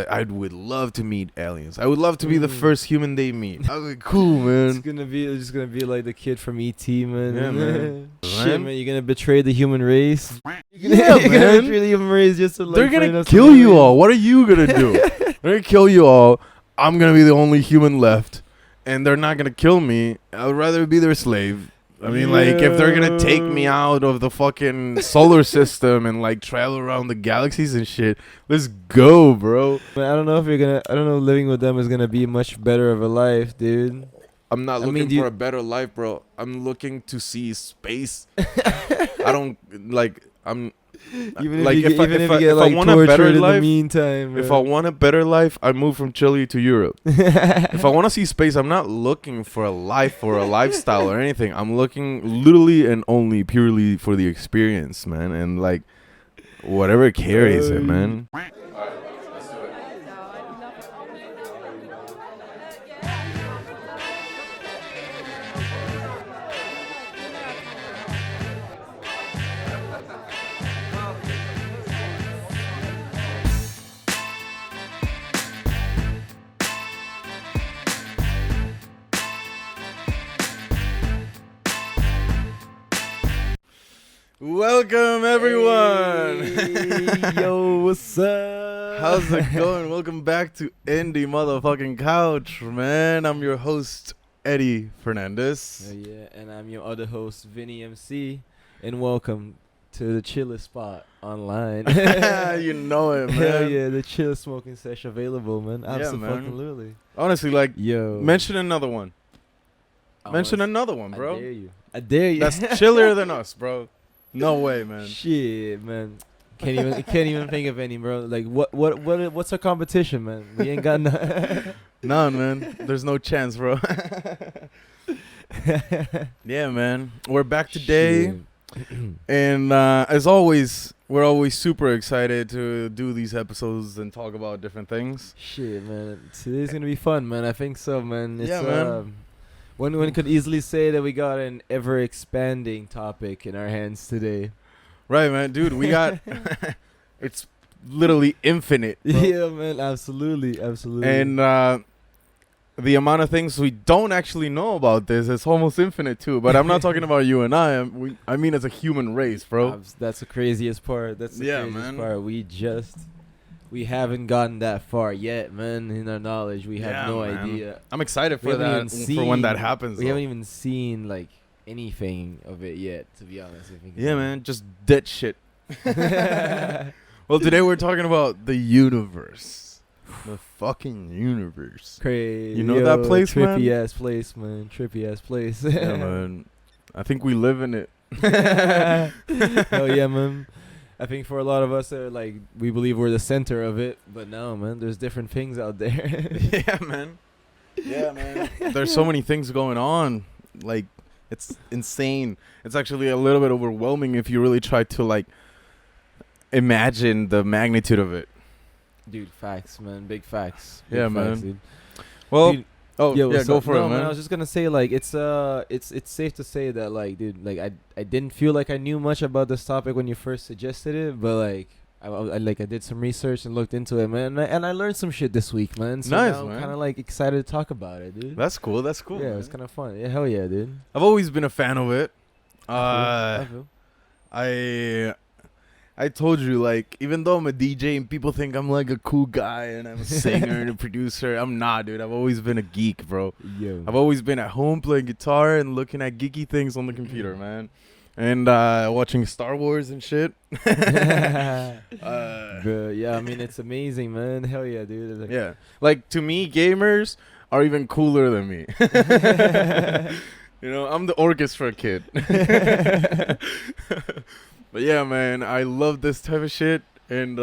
I would love to meet aliens. I would love to be the first human they meet. I was like, cool, man. It's just gonna be like the kid from E.T., man. Yeah, man. Shit, man, you're gonna betray the human race. Yeah, you're gonna man. betray the human race just to like. They're gonna kill you all. What are you gonna do? They're gonna kill you all. I'm gonna be the only human left, and they're not gonna kill me. I'd rather be their slave. I mean, like, if they're gonna take me out of the fucking solar system and like travel around the galaxies and shit, let's go, bro. I don't know if you're gonna. I don't know. Living with them is gonna be much better of a life, dude. I'm not looking for a better life, bro. I'm looking to see space. I don't like. I'm even like if you if I want a better life. In the meantime, If I want a better life, I move from Chile to Europe. If I want to see space, I'm not looking for a life or a lifestyle or anything. I'm looking literally and only purely for the experience, man, and like whatever carries it, man. Welcome, everyone. Hey, yo, what's up? How's it going? Welcome back to Indie motherfucking Couch, man. I'm your host, Eddie Fernandez. Yeah, and I'm your other host, Vini MC, and welcome to the chillest spot online. You know it, man. Hell yeah, the chillest smoking session available, man. Absolutely. Man. Honestly, like, yo, mention another one. Mention another one, bro. I dare you. That's chillier than us, bro. No way, man. Shit, man. Can't even think of any, bro. Like what's our competition, man? We ain't got none. None, man. There's no chance, bro. Yeah, man. We're back today. And as always, we're always super excited to do these episodes and talk about different things. Shit, man. Today's gonna be fun, man. I think so, man. It's, yeah, man. One could easily say that we got an ever-expanding topic in our hands today. Right, man. Dude, we got... it's literally infinite, bro. Yeah, man. Absolutely. And the amount of things we don't actually know about this is almost infinite, too. But I'm not talking about you and I. I mean as a human race, bro. That's the craziest part. That's the craziest part. We haven't gotten that far yet, man, in our knowledge. We have no idea. I'm excited for that, for when that happens. We haven't even seen, like, anything of it yet, to be honest. Yeah, man, just dead shit. Well, today we're talking about the universe. The fucking universe. Crazy. You know that place, man? Trippy-ass place, man. Trippy-ass place. Yeah, man. I think we live in it. Hell yeah, man. I think for a lot of us, like, we believe we're the center of it, but no, man, there's different things out there. Yeah, man. Yeah, man. There's so many things going on. Like, it's insane. It's actually a little bit overwhelming if you really try to, like, imagine the magnitude of it. Dude, facts, man. Big facts. Yeah, Big man. Facts, dude. Well, dude, yeah, go for it, man. I was just gonna say, like, it's safe to say that, like, dude, like, I didn't feel like I knew much about this topic when you first suggested it, but like, I did some research and looked into it, man, and I learned some shit this week, man. So nice, now man. I'm kind of like excited to talk about it, dude. That's cool. Yeah, man. It's kind of fun. Yeah, hell yeah, dude. I've always been a fan of it. I feel. I told you, like, even though I'm a DJ and people think I'm like a cool guy and I'm a singer and a producer, I'm not, dude. I've always been a geek, bro. Yo. I've always been at home playing guitar and looking at geeky things on the computer, man. And watching Star Wars and shit. Bro, yeah, I mean, it's amazing, man. Hell yeah, dude. Like, yeah. Like, to me, gamers are even cooler than me. You know, I'm the orchestra kid. But yeah, man, I love this type of shit, and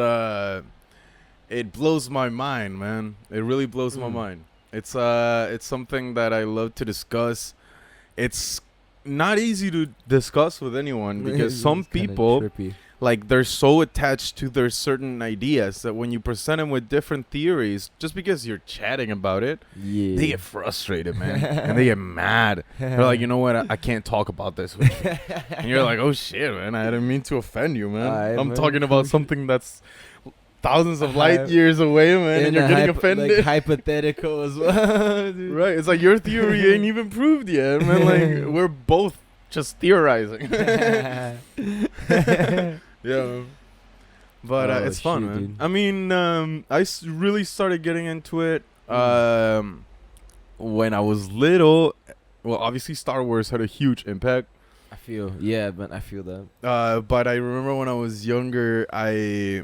it blows my mind, man. It really blows my mind. It's something that I love to discuss. It's not easy to discuss with anyone because some people, like, they're so attached to their certain ideas that when you present them with different theories, just because you're chatting about it, they get frustrated, man, and they get mad. They're like, you know what, I can't talk about this with you. And you're like, oh shit, man, I didn't mean to offend you, man. I'm talking about something that's thousands of light years away, man, and you're getting offended. Like hypothetical as well, dude. Right? It's like your theory ain't even proved yet, man. Like we're both just theorizing. Yeah. But it's fun, shit, man. dude. I mean, really started getting into it when I was little. Well, obviously Star Wars had a huge impact. I feel that. But I remember when I was younger, I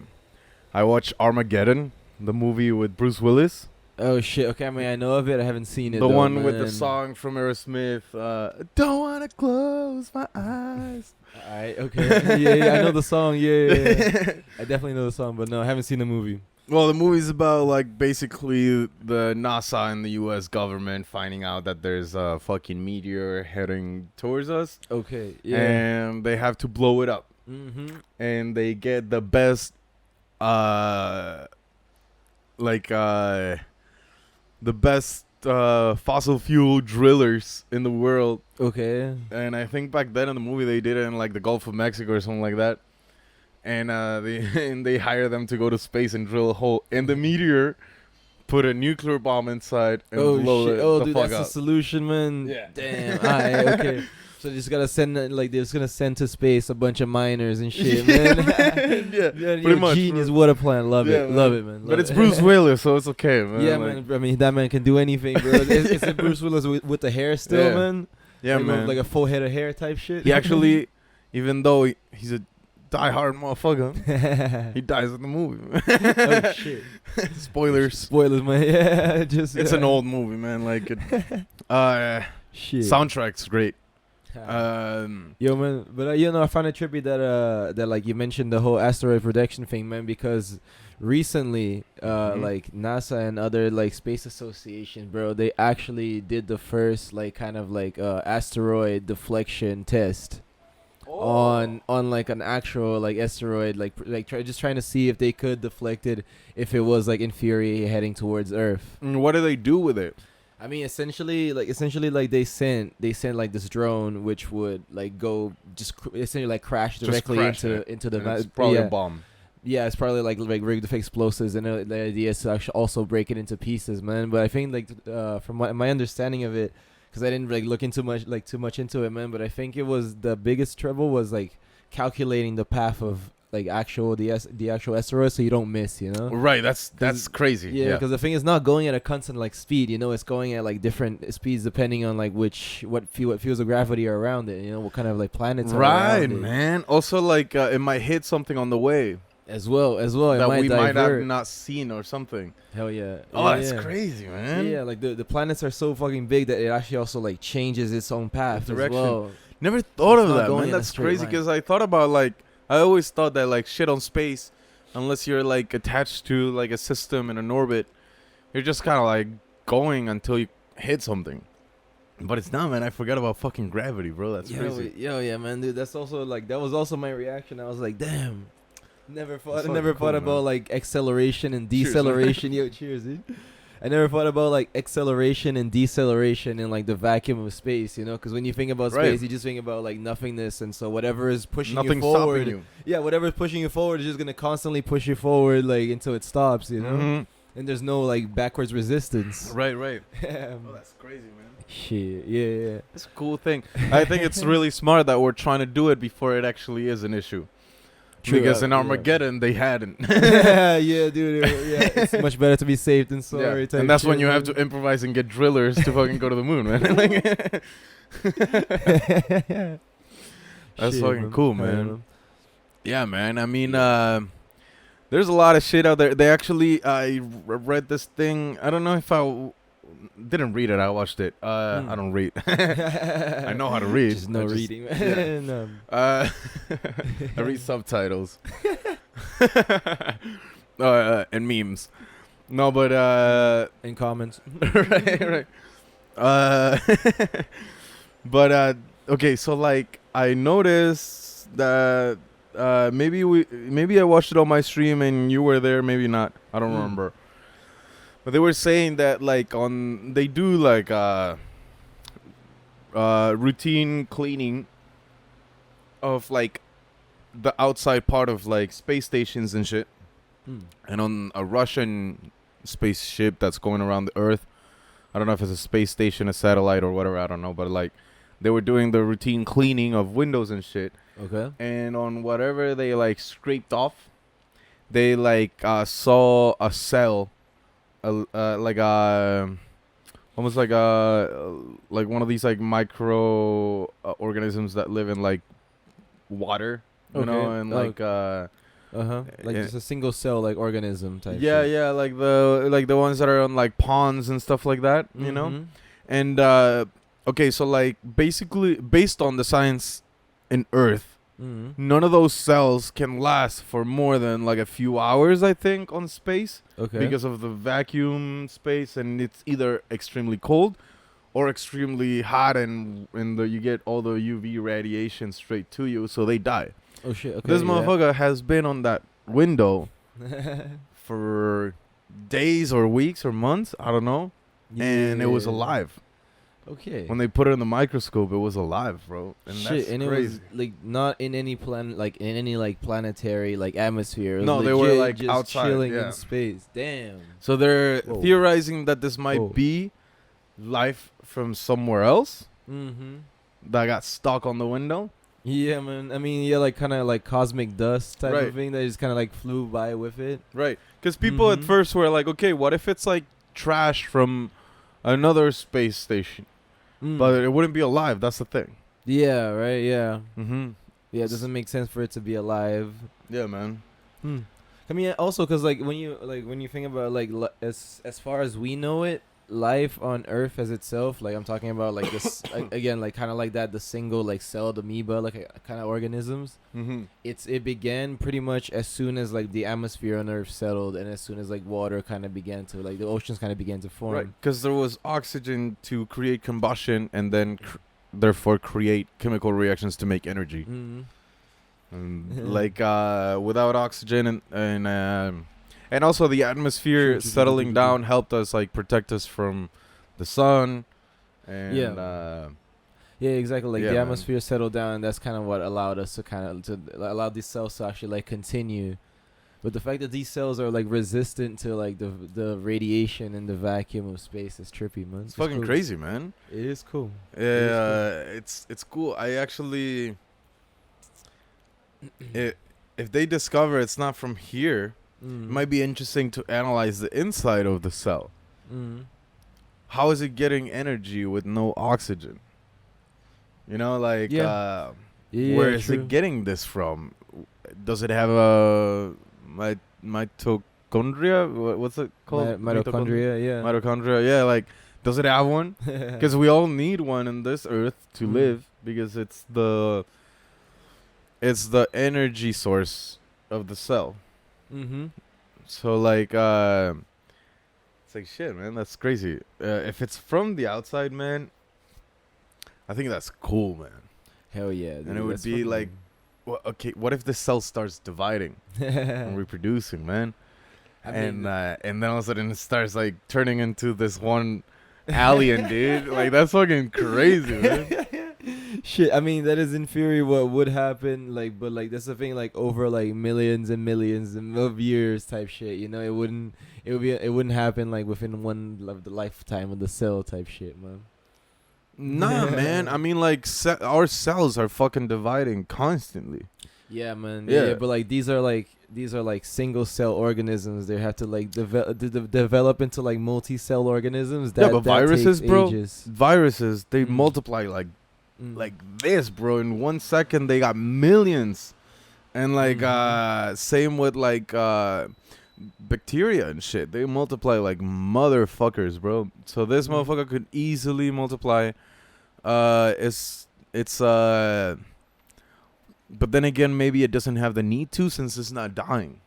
watched Armageddon, the movie with Bruce Willis. Oh shit! Okay, I mean I know of it. I haven't seen it. The though, one with the man. song from Aerosmith. Don't wanna close my eyes. Alright, okay. yeah, I know the song. Yeah. I definitely know the song, but no, I haven't seen the movie. Well, the movie's about like basically the NASA and the U.S. government finding out that there's a fucking meteor heading towards us. Okay. Yeah. And they have to blow it up. Mm-hmm. And they get the best, the best fossil fuel drillers in the world. Okay. And I think back then in the movie they did it in like the Gulf of Mexico or something like that. And they hire them to go to space and drill a hole in the meteor, put a nuclear bomb inside, and blow shit. the Dude, fuck that's up. the solution, man. Yeah. Damn. Alright, okay. So they just gotta send they're just gonna send to space a bunch of miners and shit, man. Yeah, pretty much, genius. bro. What a plan. Love it. Man. Love it, man. But it's Bruce Willis, so it's okay, man. Yeah, like, man. I mean, that man can do anything, bro. It's a Bruce Willis with the hair still, Yeah. man. Yeah, like, man. Like a full head of hair type shit. He actually, even though he's a diehard motherfucker, he dies in the movie. Oh shit! Spoilers, man. Yeah, just It's an old movie, man. Like, it, shit. soundtrack's great. Yo, man, but I found it trippy that like you mentioned the whole asteroid protection thing, man, because recently, like NASA and other like space association, bro, they actually did the first like kind of like asteroid deflection test. On like an actual like asteroid, just trying to see if they could deflect it if it was like in theory heading towards Earth. And what do they do with it? I mean, essentially like they sent like this drone which would like go essentially like crash directly into the it's probably a bomb. Yeah, it's probably like rigged with explosives, and the idea is to actually also break it into pieces, man. But I think like from my understanding of it, because I didn't like look into too much into it, man. But I think it was the biggest trouble was like calculating the path of like the actual asteroid so you don't miss, you know. Right, that's crazy. Yeah, because the thing is not going at a constant like speed, you know. It's going at like different speeds depending on like what fields of gravity are around it, you know, what kind of like planets are around it. Man. Also, like it might hit something on the way as well. It that might we might have divert. not seen or something. Hell yeah. Oh, Yeah, that's yeah. crazy, man. Yeah, like the planets are so fucking big that it actually also like changes its own path Direction. as well. Never thought It's of not that, going man. in a That's straight crazy line. because I thought about like I always thought that like shit on space, unless you're like attached to like a system in an orbit, you're just kind of like going until you hit something. But it's not, man. I forgot about fucking gravity, bro. That's crazy. Yeah, man, dude. That's also like that was also my reaction. I was like, damn. Never thought fucking about cool, like acceleration and Cheers, man. deceleration. Yo, cheers, dude. I never thought about like acceleration and deceleration in like the vacuum of space, you know? Because when you think about Right. space, you just think about like nothingness, and so whatever is pushing Nothing you forward, stopping you. yeah, whatever is pushing you forward is just gonna constantly push you forward like until it stops, you know? Mhm. And there's no like backwards resistance. Right. Oh, that's crazy, man. shit, yeah. It's a cool thing. I think it's really smart that we're trying to do it before it actually is an issue. True, Because in yeah. Armageddon they hadn't. Yeah, dude. Yeah, it's much better to be safe than sorry. type And that's when shit, you have man. to improvise and get drillers to fucking go to the moon, man. That's Shit, fucking cool, I man. know. Yeah, man. I mean, there's a lot of shit out there. They actually, I read this thing. I don't know if didn't read it. I watched it. I don't read. I know how to read. Just no I reading, yeah. man. I read subtitles and memes. No, but In comments. right. But okay, so like I noticed that maybe I watched it on my stream and you were there, maybe not. I don't remember. But they were saying that like they do like routine cleaning of like the outside part of like space stations and shit. and on a Russian spaceship that's going around the Earth. I don't know if it's a space station, a satellite, or whatever. I don't know, but like they were doing the routine cleaning of windows and shit. Okay. And on whatever they like scraped off, they like saw a cell, like a almost like one of these like micro organisms that live in like water, you know, and like like just a single cell like organism type. yeah, shit. yeah, like the ones that are on like ponds and stuff like that, you know. And okay, so like basically based on the science in Earth, none of those cells can last for more than like a few hours, I think, on space. Okay. Because of the vacuum space, and it's either extremely cold or extremely hot, and you get all the UV radiation straight to you, so they die. Oh shit. Okay. This motherfucker has been on that window for days or weeks or months, I don't know, and it was alive. Okay. When they put it in the microscope, it was alive, bro. And Shit, that's and crazy. it was like not in any planet, like in any like planetary like atmosphere. It was No, they were, legit like, just outside, chilling yeah. in space. Damn. So they're Whoa. theorizing that this might be life from somewhere else that got stuck on the window. Yeah, man. I mean, yeah, like kind of like cosmic dust type Right. of thing that just kind of like flew by with it. Right. Because people at first were like, okay, what if it's like trash from another space station? But it wouldn't be alive. That's the thing. Yeah, right. Yeah. Mm-hmm. Yeah, it doesn't make sense for it to be alive. Yeah, man. I mean, also because like when you think about like as far as we know it, life on Earth as itself, like I'm talking about like this again, like kind of like that, the single like celled amoeba, like kind of organisms. It began pretty much as soon as like the atmosphere on Earth settled, and as soon as like water kind of began to like the oceans kind of began to form. Right. Because there was oxygen to create combustion, and then therefore create chemical reactions to make energy. And like without oxygen and also the atmosphere settling down helped us like protect us from the sun and yeah, exactly. Like yeah, the man. atmosphere settled down, and that's kind of what allowed us to allow these cells to actually like continue. But the fact that these cells are like resistant to like the radiation and the vacuum of space is trippy, man. It's fucking cool. crazy, man. It is cool. Yeah, it's cool. I actually if they discover it's not from here, it might be interesting to analyze the inside of the cell. How is it getting energy with no oxygen? You know, like where is it getting this from? Does it have a mitochondria? What's it called? Mitochondria, yeah. Mitochondria, yeah. Like, does it have one? Because we all need one in this earth to live, because it's the energy source of the cell. So like it's like shit, man. That's crazy. If it's from the outside, man, I think that's cool, man. Hell yeah. Dude, and it would be like, well, okay, what if the cell starts dividing and reproducing, man? And then all of a sudden it starts like turning into this one alien, dude. Like, that's fucking crazy, man. Shit, I mean, that is in theory what would happen, like, but like that's the thing, like over like millions and millions of years type shit, you know. It wouldn't happen like within the lifetime of the cell type shit, man. Nah, man. I mean, like, our cells are fucking dividing constantly. Yeah, man. Yeah. Yeah, but like these are like single cell organisms. They have to like develop into like multi-cell organisms. Yeah, but viruses, bro. Ages. Viruses, they multiply like this, bro. In 1 second, they got millions. And like same with like bacteria and shit. They multiply like motherfuckers, bro. So this motherfucker could easily multiply. But then again, maybe it doesn't have the need to, since it's not dying.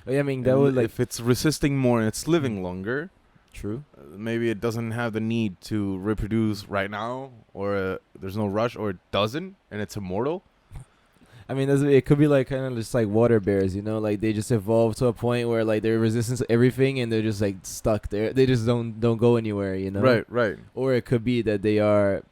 Oh, yeah, I mean, that would like, if it's resisting more and it's living longer, true. Maybe it doesn't have the need to reproduce right now, or there's no rush, or it doesn't, and it's immortal. I mean, it could be like kind of just like water bears, you know, like they just evolve to a point where like they're resistant to everything, and they're just like stuck there. They just don't go anywhere, you know. Right. Or it could be that they are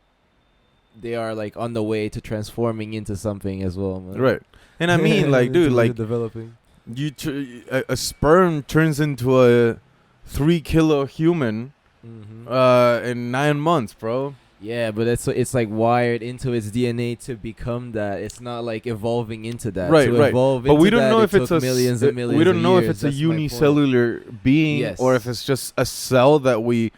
like on the way to transforming into something as well, man. Right. And I mean, like, dude, like, developing. a sperm turns into a 3 kilo human in 9 months, bro. Yeah, but it's like wired into its DNA to become that. It's not like evolving into that. Right, to right. Evolve But into we don't that, know it if it's took a millions and millions. we don't of know if years. it's a That's my point. unicellular being Yes. or if it's just a cell that we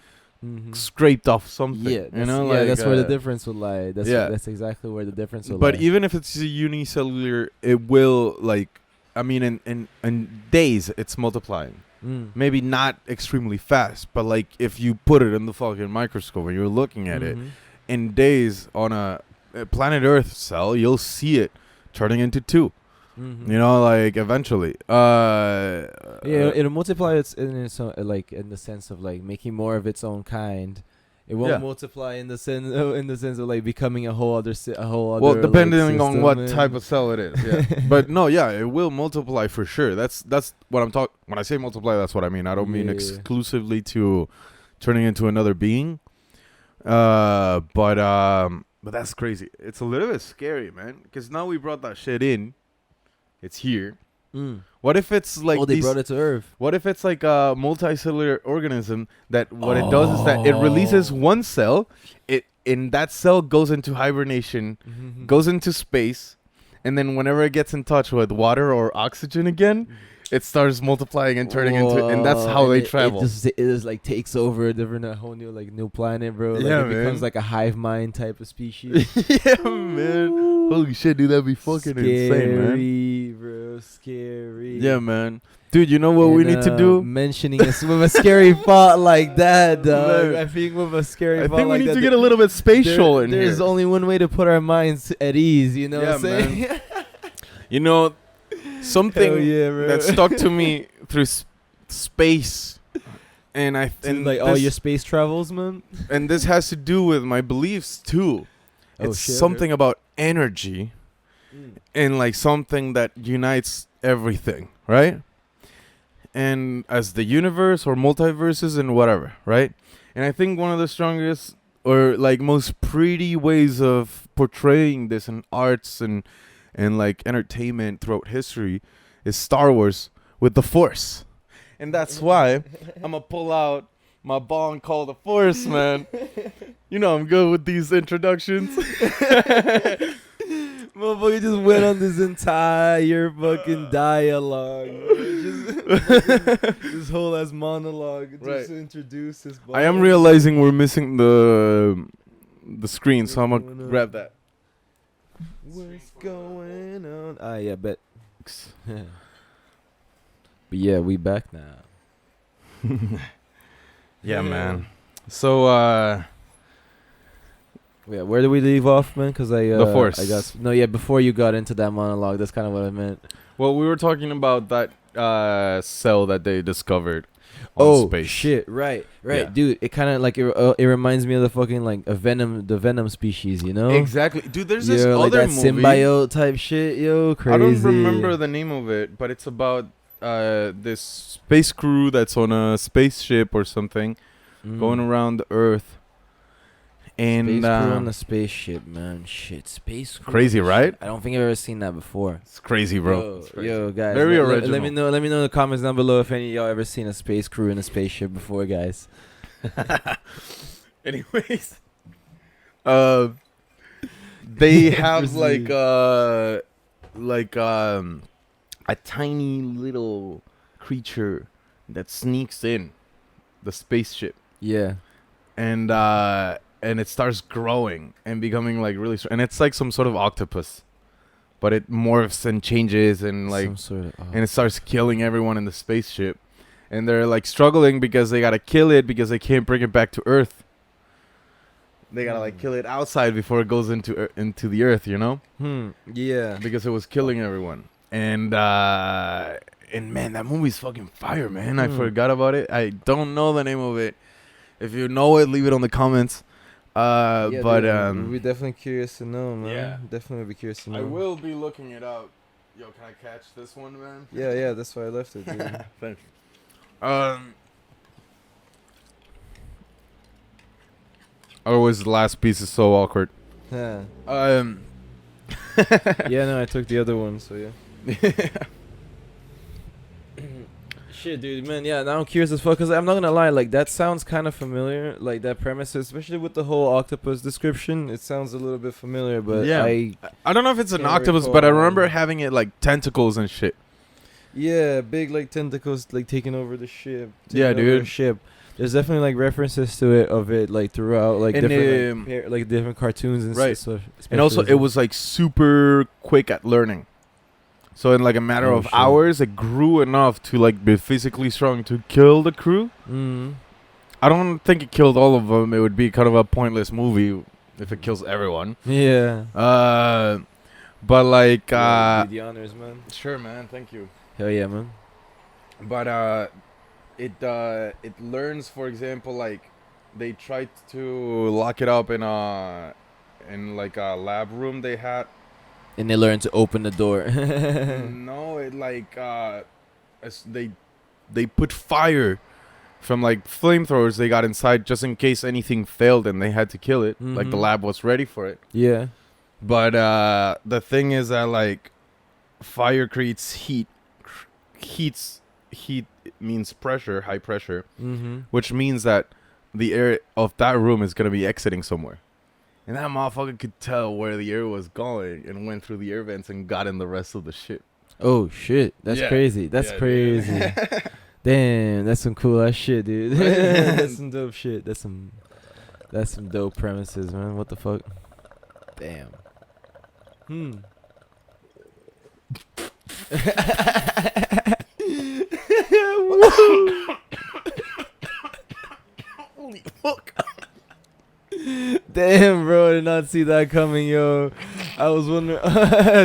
scraped off something. Yeah, you know, that's where the difference would lie. That's exactly where the difference would lie. But even if it's a unicellular, it will I mean, in days it's multiplying. Maybe not extremely fast, but like if you put it in the fucking microscope and you're looking at it, in days on a planet Earth cell, you'll see it turning into 2. You know, like eventually. It'll multiply in the sense of like making more of its own kind. It won't multiply in the sense of like becoming a whole other well, depending like, on what type of cell it is. Yeah. But no, yeah, it will multiply for sure. That's what I'm talking. When I say multiply, that's what I mean. I don't mean exclusively to turning into another being. But that's crazy. It's a little bit scary, man. Because now we brought that shit in. It's here. What if it's like they brought it to Earth? What if it's like a multicellular organism that what it does is that it releases one cell, it in that cell goes into hibernation, goes into space, and then whenever it gets in touch with water or oxygen again, it starts multiplying and turning into, and that's how they travel. It just like takes over a whole new planet, bro. Like Yeah, it becomes like a hive mind type of species. Yeah, man. Holy shit, dude, that'd be fucking insane, man. Scary, bro. Scary. Yeah, man. Dude, you know what we need to do? Mentioning us with a scary thought like that, dog. I think with a scary thought like that. I think we need to get a little bit spatial in here. There's only one way to put our minds at ease, you know what I'm saying? Man. You know, something that stuck to me through space, and all your space travels, man. And this has to do with my beliefs too. It's something about energy, and like something that unites everything, right? And as the universe or multiverses and whatever, right? And I think one of the strongest or like most pretty ways of portraying this in arts and like entertainment throughout history is Star Wars with the Force. And that's why I'm gonna pull out my bong called the Force, man. You know I'm good with these introductions. Motherfucker just went on this entire fucking dialogue. This whole ass monologue just to introduce this bong. I am realizing we're missing the screen, so I'm gonna grab that. What's going on? Yeah, bet. But yeah, we back now. Yeah, man. So, yeah, where did we leave off, man? Because the Force. I guess before you got into that monologue, that's kind of what I meant. Well, we were talking about that cell that they discovered on space. Shit! Right, Yeah. dude. It kind of like it reminds me of the fucking like the Venom species, you know? Exactly, dude. There's this like other that movie, symbiote type shit, yo. Crazy. I don't remember the name of it, but it's about this space crew that's on a spaceship or something going around the Earth. And space crew on a spaceship, man. Shit, space crew. Crazy, right? I don't think I've ever seen that before. It's crazy, bro. It's crazy. Yo, guys. Very original. Let me know in the comments down below if any of y'all ever seen a space crew in a spaceship before, guys. Anyways, they have a tiny little creature that sneaks in the spaceship. Yeah. And it starts growing and becoming like really strong. And it's like some sort of octopus, but it morphs and changes and like and it starts killing everyone in the spaceship. And they're like struggling because they gotta kill it because they can't bring it back to Earth. They gotta like kill it outside before it goes into the Earth, you know? Yeah. Because it was killing everyone. And man, that movie's fucking fire, man. I forgot about it. I don't know the name of it. If you know it, leave it on the comments. But we're definitely curious to know, man. Yeah. Definitely be curious to know. I will be looking it up. Yo, can I catch this one, man? Yeah, that's why I left it, dude. Thank you. Always the last piece is so awkward. Yeah. Yeah, no, I took the other one, so yeah. Shit, dude, man, yeah. Now I'm curious as fuck, cause I'm not gonna lie, like that sounds kind of familiar, like that premise, especially with the whole octopus description. It sounds a little bit familiar, but Yeah. I don't know if it's an can't octopus, but I recall. remember having it like tentacles and shit. yeah, big like tentacles like taking over the ship. Yeah, taking over the dude. ship. There's definitely like references to it of it like throughout like And, different like different cartoons and right. stuff. And also, it was like super quick at learning. So in like a matter Oh, of shit. hours, it grew enough to like be physically strong to kill the crew. Mm. I don't think it killed all of them. It would be kind of a pointless movie if it kills everyone. Yeah. But like, Yeah, do the honors, man. sure, man. Thank you. Hell yeah, man. But it learns, for example, like they tried to lock it up in like a lab room they had. And they learn to open the door. No, it like as they put fire from like flamethrowers they got inside just in case anything failed and they had to kill it. Like the Mhm. lab was ready for it. Yeah. But the thing is that like fire creates heat. Heat means pressure, high pressure, Mm-hmm. which means that the air of that room is gonna be exiting somewhere. And that motherfucker could tell where the air was going and went through the air vents and got in the rest of the ship. Oh shit, that's Yeah. crazy. That's Yeah, crazy. dude. Damn, that's some cool ass shit, dude. Right? That's some dope shit. That's some dope premises, man. What the fuck? Damn. Holy fuck. Damn, bro, I did not see that coming, yo. I was wondering.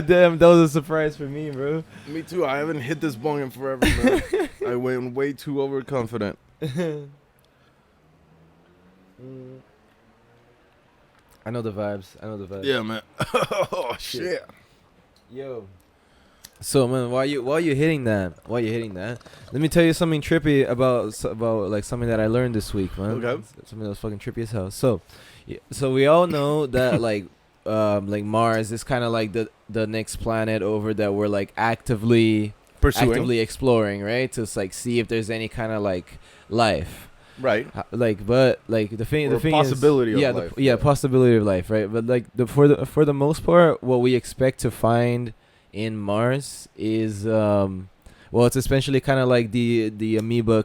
Damn, that was a surprise for me, bro. Me too. I haven't hit this bong in forever, man. I went way too overconfident. I know the vibes. Yeah, man. Oh shit. Yo. So man, while you hitting that, let me tell you something trippy about like something that I learned this week, man. Okay. Something that was fucking trippy as hell. So, so we all know that like Mars is kind of like the next planet over that we're like actively exploring, right? To like see if there's any kind of like life. Right. But like the thing possibility is, of life. possibility of life, right? But like for the most part, what we expect to find in Mars is it's essentially kind of like the amoeba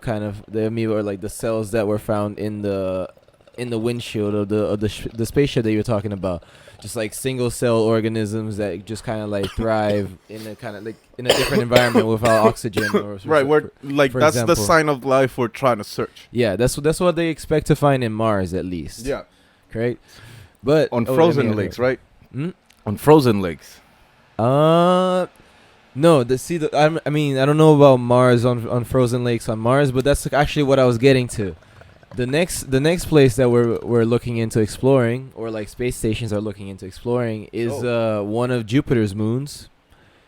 or like the cells that were found in the windshield of the spaceship that you're talking about. Just like single cell organisms that just kind of like thrive in a kind of like in a different environment without oxygen. Right. We're like for that's example. the sign of life we're trying to search. Yeah, that's what they expect to find in Mars at least. Yeah. Correct. But On frozen lakes, right? Hmm? On frozen lakes. No. I mean, I don't know about Mars on frozen lakes on Mars, but that's actually what I was getting to. The next place that we're looking into exploring, or like space stations are looking into exploring, is one of Jupiter's moons,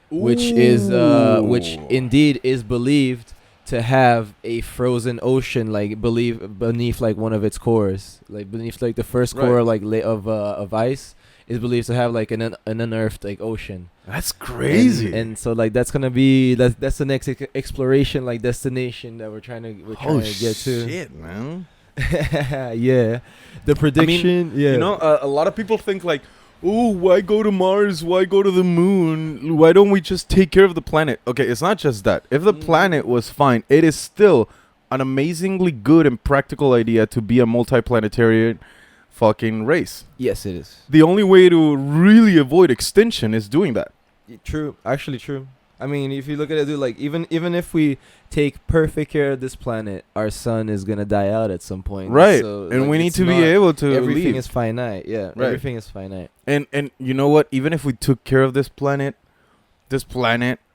which indeed is believed to have a frozen ocean, like beneath like one of its cores, like beneath like the first core Right. like of ice is believed to have like an unearthed like ocean. That's crazy. And so like that's gonna be that's the next exploration like destination that we're trying to get to. Shit, man. Yeah, the prediction. Yeah, You know, a lot of people think like, "Oh, why go to Mars? Why go to the moon? Why don't we just take care of the planet?" Okay, it's not just that. If the planet was fine, it is still an amazingly good and practical idea to be a multiplanetary fucking race. Yes, it is. The only way to really avoid extinction is doing that. True, actually true. I mean, if you look at it, dude, like even if we take perfect care of this planet, our sun is gonna die out at some point. Right. So, And like, we need it's to be not- able to Everything leave. is finite. Yeah, Right. everything is finite. And you know what? Even if we took care of this planet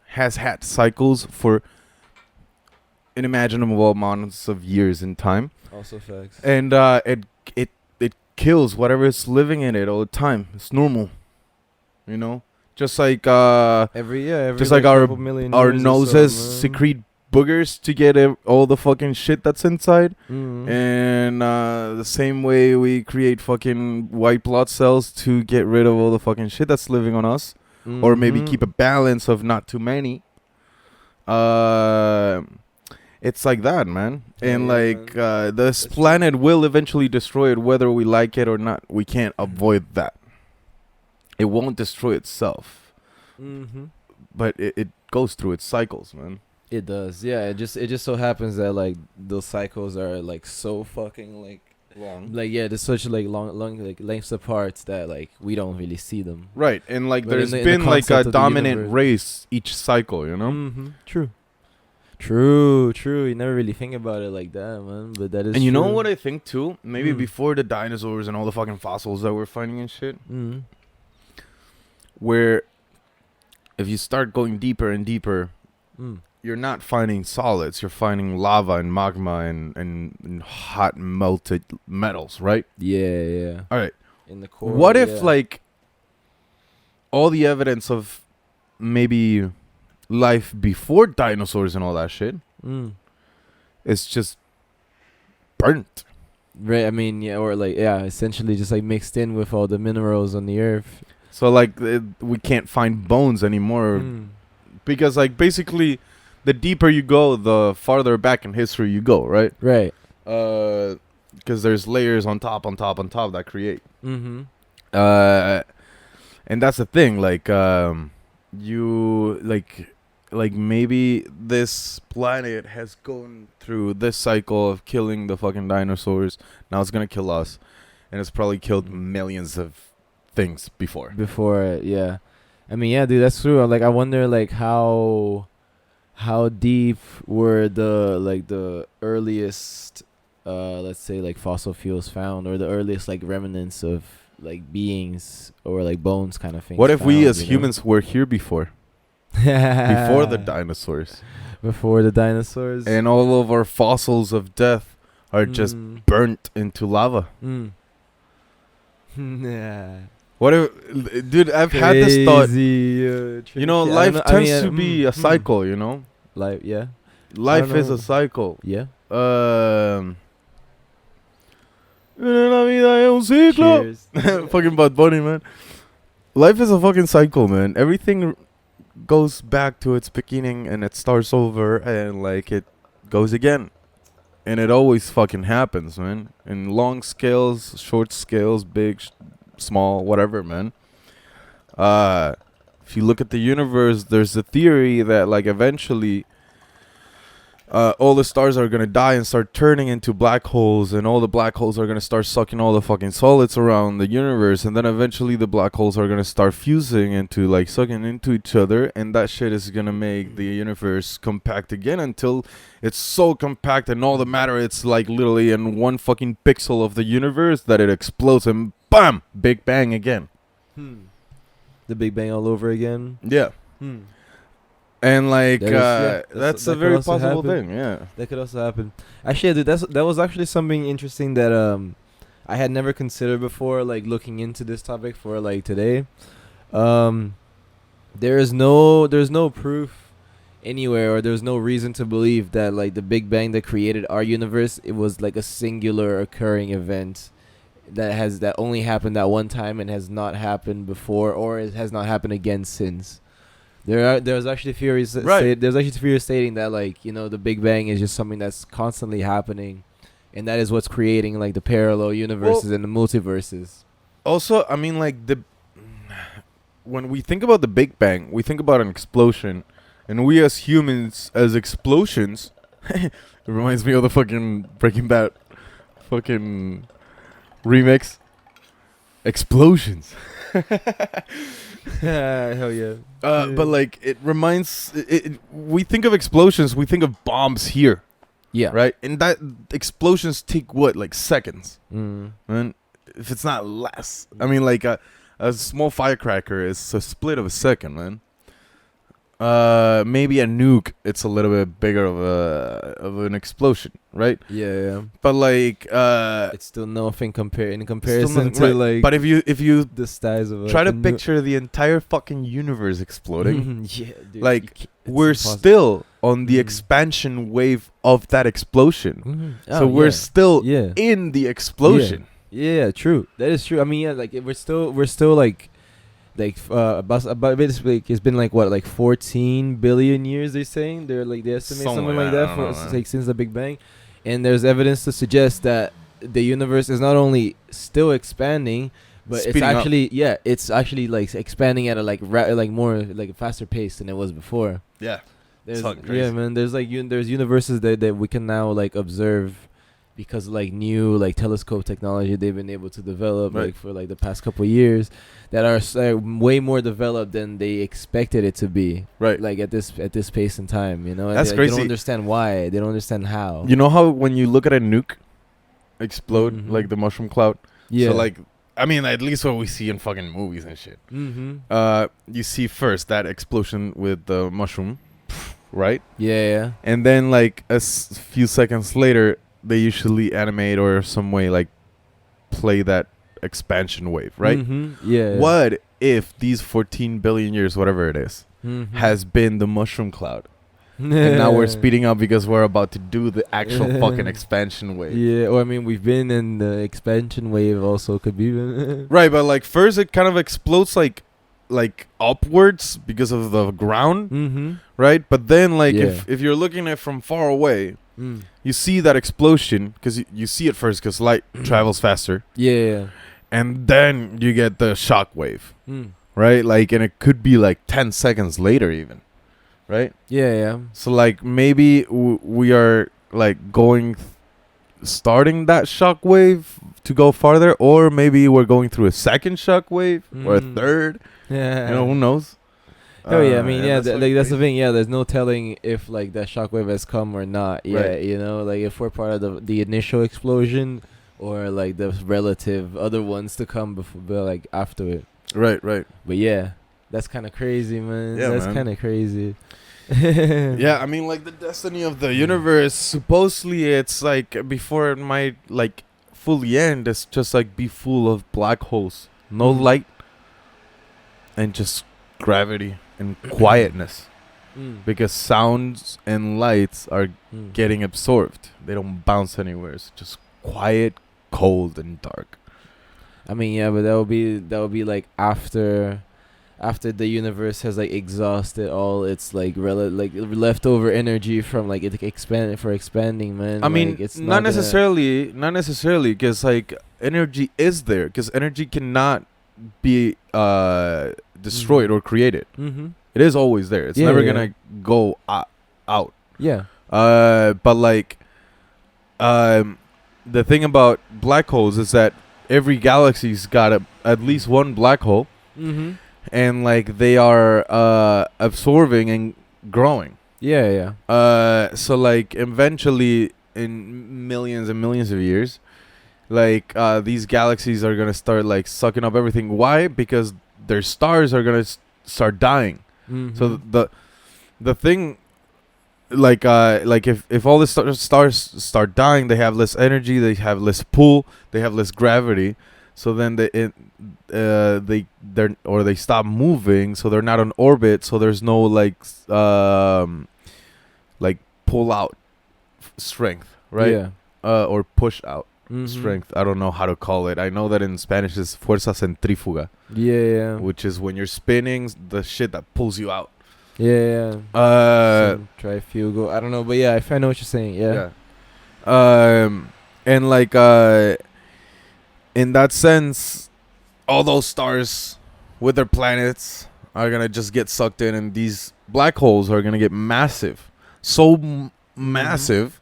has had cycles for unimaginable amounts of years in time. Also facts. And it kills whatever is living in it all the time. It's normal. You know? Just like Every just like our couple million our years or noses so, man. secrete boogers to get all the fucking shit that's inside. Mhm. And the same way we create fucking white blood cells to get rid of all the fucking shit that's living on us. Or maybe Mhm. keep a balance of not too many. It's like that, man. And Yeah, like man. this That's planet will eventually destroy it, whether we like it or not. We can't avoid that. It won't destroy itself, Mm-hmm. but it goes through its cycles, man. It does. Yeah. It just so happens that like those cycles are like so fucking Long. like yeah, there's such like long like lengths apart that like we don't really see them. Right, and like But in there's the been like a concept of the dominant universe- race each cycle, you know? Mm-hmm. True. True. You never really think about it like that, man. But that is. And you know true. what I think too? Maybe Mm. before the dinosaurs and all the fucking fossils that we're finding and shit, Mm. where if you start going deeper and deeper, Mm. you're not finding solids, you're finding lava and magma and hot melted metals, right? Yeah. All right. In the core. What if yeah. like all the evidence of maybe life before dinosaurs and all that shit Mm. is just burnt? Right. I mean, yeah, or like yeah, essentially just like mixed in with all the minerals on the earth. So like we can't find bones anymore Mm. because like basically the deeper you go, the farther back in history you go, right? Right. Because there's layers on top that create. Mm-hmm. And that's the thing. Like, you like maybe this planet has gone through this cycle of killing the fucking dinosaurs. Now it's gonna kill us, and it's probably killed millions of things before. Before, yeah. I mean, yeah, dude, that's true. Like, I wonder, like, how deep were the earliest, let's say, like, fossil fuels found, or the earliest, like, remnants of, like, beings, or, like, bones kind of thing. What if we as humans were here before before the dinosaurs, Before the dinosaurs? and all of our fossils of death are just burnt into lava? Mm. Yeah. What if, dude? I've had this thought. You know, life tends to be a cycle. You know, Life, yeah. life is know. a cycle. Yeah. La vida es un ciclo. Cheers. Fucking Bad Bunny, man. Life is a fucking cycle, man. Everything goes back to its beginning and it starts over and like it goes again. And it always fucking happens, man. In long scales, short scales, big, small, whatever, man. If you look at the universe, there's a theory that like eventually all the stars are going to die and start turning into black holes, and all the black holes are going to start sucking all the fucking solids around the universe, and then eventually the black holes are going to start fusing into like sucking into each other, and that shit is going to make the universe compact again until it's so compact and all the matter it's like literally in one fucking pixel of the universe that it explodes and bam, Big Bang again. The Big Bang all over again. Yeah. And like That's a that very could also possible happen. thing, yeah. That could also happen. Actually, dude, that was actually something interesting that I had never considered before. Like looking into this topic for like today, there's no proof anywhere, or there's no reason to believe that like the Big Bang that created our universe, it was like a singular occurring event that only happened that one time and has not happened before, or it has not happened again since. There's actually theories there's actually theories stating that like, you know, the Big Bang is just something that's constantly happening, and that is what's creating like the parallel universes and the multiverses. Also, I mean, like when we think about the Big Bang, we think about an explosion, and we as humans, as explosions, it reminds me of the fucking Breaking Bad fucking remix. Explosions. Hell yeah. But like it reminds, we think of explosions, we think of bombs here, Yeah. right? And that explosions take what, like seconds, Mm. and if it's not less. I mean, like a small firecracker is a split of a second, man. Maybe a nuke, it's a little bit bigger of an explosion, right? Yeah. But like It's still nothing in comparison nothing, to right. like. But if you the size of try to like, a picture the entire fucking universe exploding, yeah, dude, like, it's we're impossible. still on the Mhm. expansion wave of that explosion. Mhm. So Oh, we're yeah. still Yeah. in the explosion. Yeah, true. That is true. I mean, yeah, like we're still like about basically it's been like what, like 14 billion years, they're saying. They estimate something like that for like since the Big Bang. And there's evidence to suggest that the universe is not only still expanding, but Speeding it's actually like expanding at a like more like a faster pace than it was before. Yeah. There's, fucking crazy. yeah, man. There's like there's universes that we can now like observe because of like new like telescope technology they've been able to develop Right. like for like the past couple of years that are way more developed than they expected it to be. Right. Like at this pace and time, you know. And That's they crazy. don't understand why. They don't understand how. You know how when you look at a nuke explode, Mhm. like the mushroom cloud? Yeah. So, like, I mean, at least what we see in fucking movies and shit. Mm-hmm. You see first that explosion with the mushroom, right? Yeah. And then, like, few seconds later, they usually animate or some way, like, play that expansion wave, right? Mm-hmm. Yeah. What if these 14 billion years, whatever it is, Mm-hmm. has been the mushroom cloud? And now we're speeding up because we're about to do the actual fucking expansion wave. Yeah, or I mean, we've been in the expansion wave. Also, could be. Right, but like first it kind of explodes like upwards because of the ground, Mm-hmm. right? But then like Yeah. if you're looking at it from far away, Mm. you see that explosion because you see it first because light travels faster, Yeah. and then you get the shock wave, Mm. right? Like, and it could be like 10 seconds later even, right? Yeah. So like maybe we are like starting that shock wave to go farther, or maybe we're going through a second shock wave or a third. Yeah. You know, who knows? Oh yeah, I mean, and yeah, that's like that's the crazy. thing. Yeah, there's no telling if like that shockwave has come or not. Yeah, Right. you know, like if we're part of the initial explosion or like the relative other ones to come before, but like after it. Right. But yeah, that's kind of crazy, man. Yeah, That's man. kind of crazy. Yeah, I mean, like the destiny of the universe. Supposedly, it's like before it might like fully end. It's just like be full of black holes, no Mhm. light, and just gravity and quietness. Mm. Because sounds and lights are Mm. getting absorbed. They don't bounce anywhere. It's just quiet, cold, and dark. I mean, yeah, but that would be like after the universe has like exhausted all its like leftover energy from like it expanding, man. I mean, like, it's not gonna- necessarily, because like energy is there. Because energy cannot be destroyed or created. Mhm. It is always there. It's Yeah, never yeah. gonna go out. Yeah. But like, the thing about black holes is that every galaxy's got at least one black hole, Mhm. and like they are absorbing and growing. Yeah. So like eventually in millions and millions of years, like these galaxies are gonna start like sucking up everything. Why? Because their stars are gonna start dying. Mhm. So the thing, like if all the stars start dying, they have less energy, they have less pull, they have less gravity. So then they stop moving, so they're not on orbit. So there's no like pull out strength, right? Yeah. Or push out Mhm. strength. I don't know how to call it. I know that in Spanish it's fuerza centrífuga, Yeah. which is when you're spinning, the shit that pulls you out. Yeah. Uh, Trifugal. I don't know, but yeah, I know what you're saying. Yeah. And like in that sense, all those stars with their planets are gonna just get sucked in, and these black holes are gonna get massive, so massive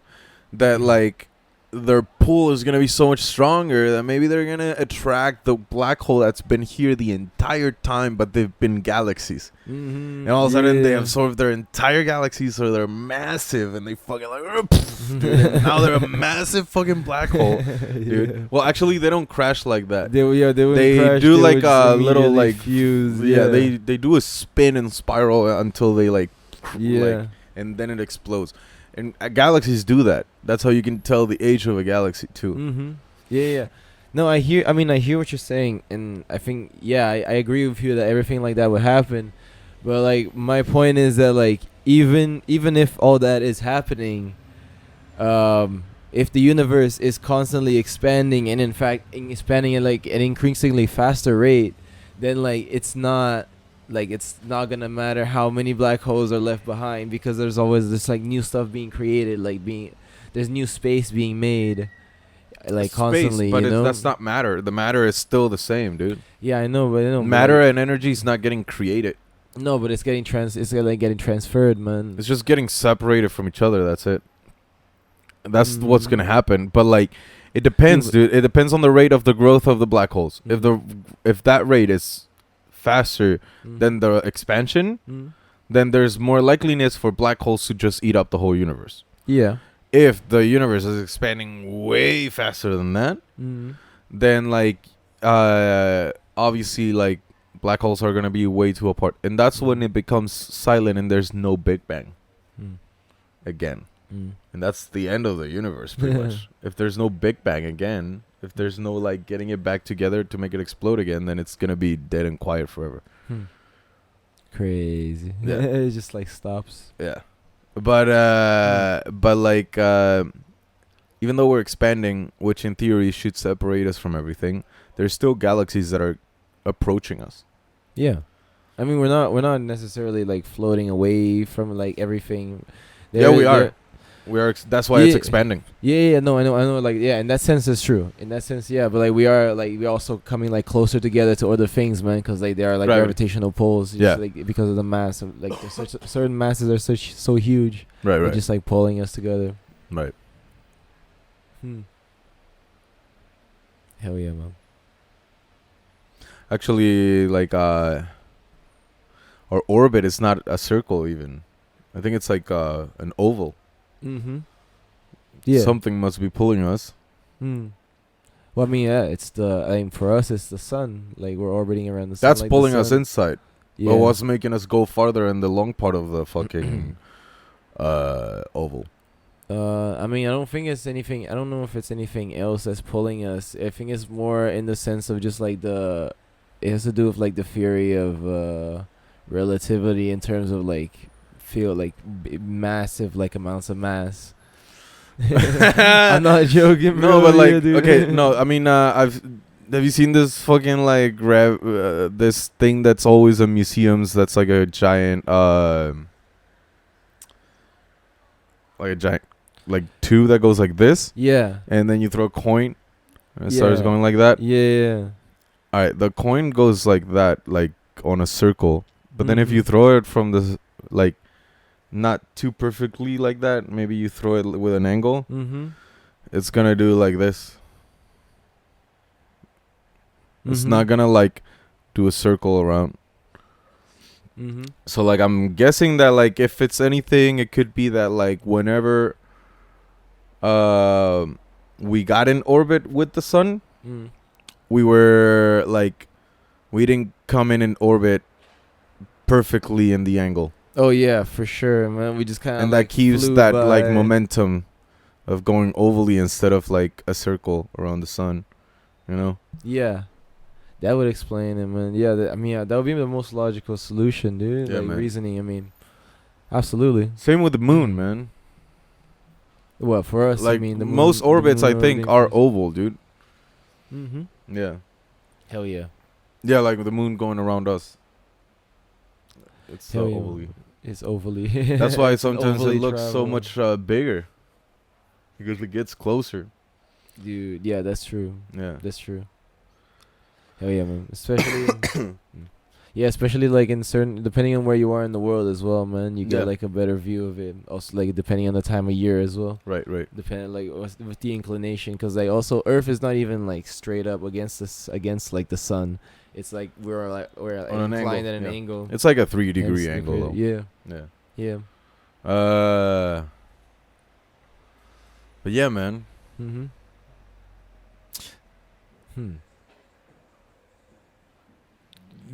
that like their pull is gonna be so much stronger that maybe they're gonna attract the black hole that's been here the entire time, but they've been galaxies. Mhm. And all of a sudden they Yeah. absorb their entire galaxy, so they're massive, and they fucking like dude, now they're a massive fucking black hole, dude. Yeah. Well, actually, they don't crash like that. They wouldn't They crash, do they like would just a little immediately like fuse. Yeah, they do a spin and spiral until they like, Yeah. and then it explodes. And galaxies do that. That's how you can tell the age of a galaxy too. Mm-hmm. Yeah. No, I hear what you're saying, and I think I agree with you that everything like that would happen. But like my point is that like even if all that is happening, if the universe is constantly expanding and in fact expanding at like an increasingly faster rate, then like it's not gonna matter how many black holes are left behind, because there's always this like new stuff being created, there's new space being made, like Space, constantly, but you know. that's not matter. The matter is still the same, dude. Yeah, I know, but Matter and energy is not getting created. no, but it's getting transferred, man. It's just getting separated from each other. That's it. That's what's gonna Mm. happen. But like, it depends, dude. It depends on the rate of the growth of the black holes. If that rate is faster than the expansion, then there's more likeliness for black holes to just eat up the whole universe. Yeah. If the universe is expanding way faster than that, then like obviously like black holes are gonna be way too apart, and that's when it becomes silent and there's no Big Bang again, and that's the end of the universe pretty much. If there's no Big Bang again, if there's no like getting it back together to make it explode again, then it's gonna be dead and quiet forever. Crazy. Yeah. It just like stops. Yeah. But like even though we're expanding, which in theory should separate us from everything, there's still galaxies that are approaching us. Yeah. I mean, we're not necessarily like floating away from like everything. Yeah, we are. We are. That's why it's expanding. Yeah. No, I know. Like, yeah, in that sense, it's true. In that sense, yeah. But like, we're also coming like closer together to other things, man. Because like they are like gravitational poles. Just, like because of the mass of like certain masses are so huge. Right. They're just like pulling us together. Right. Hell yeah, man. Actually, like our orbit is not a circle even. I think it's like an oval. Yeah. Something must be pulling us. Well, I mean, yeah, for us, it's the sun. Like, we're orbiting around the sun. That's like pulling us inside. Yeah. But what's making us go farther in the long part of the fucking oval? I mean, I don't think it's anything. I don't know if it's anything else that's pulling us. I think it's more in the sense of just like it has to do with like the theory of relativity in terms of like feel like massive like amounts of mass. I'm not joking, bro. No, but like, dude. okay, no, I mean, have you seen this fucking like this thing that's always in museums? That's like a giant, like tube that goes like this. Yeah. And then you throw a coin, and it starts going like that. Yeah. All right, the coin goes like that, like on a circle. But then if you throw it from the like, not too perfectly like that, maybe you throw it with an angle. It's gonna do like this. It's not gonna like do a circle around. So like I'm guessing that like if it's anything, it could be that like whenever we got in orbit with the sun, we were like we didn't come in orbit perfectly in the angle. Oh yeah, for sure, man. We just kind of and like that keeps flew that by. like momentum of going ovally instead of like a circle around the sun, you know? Yeah, that would explain it, man. Yeah, I mean, yeah, that would be the most logical solution, dude. Yeah, like man. reasoning. I mean, absolutely. Same with the moon, man. Well, for us, Like I mean, most orbits, I think, are oval, dude. Yeah. Hell yeah. Yeah, like the moon going around us. It's Hell yeah. ovally. It's overly. That's why It's sometimes it overly looks so traveled. much bigger. Because it gets closer. Dude, yeah, that's true. Yeah. That's true. Hell yeah, man. Especially, yeah, especially like in certain, depending on where you are in the world as well, man. You get Yeah. like a better view of it. Also, like depending on the time of year as well. Right. Depending like with the inclination, because like also Earth is not even like straight up against like the sun. It's like we're On an inclined angle, at an yeah. angle. It's like a 3-degree Hence the angle, though. Yeah. Yeah. Yeah. But yeah, man.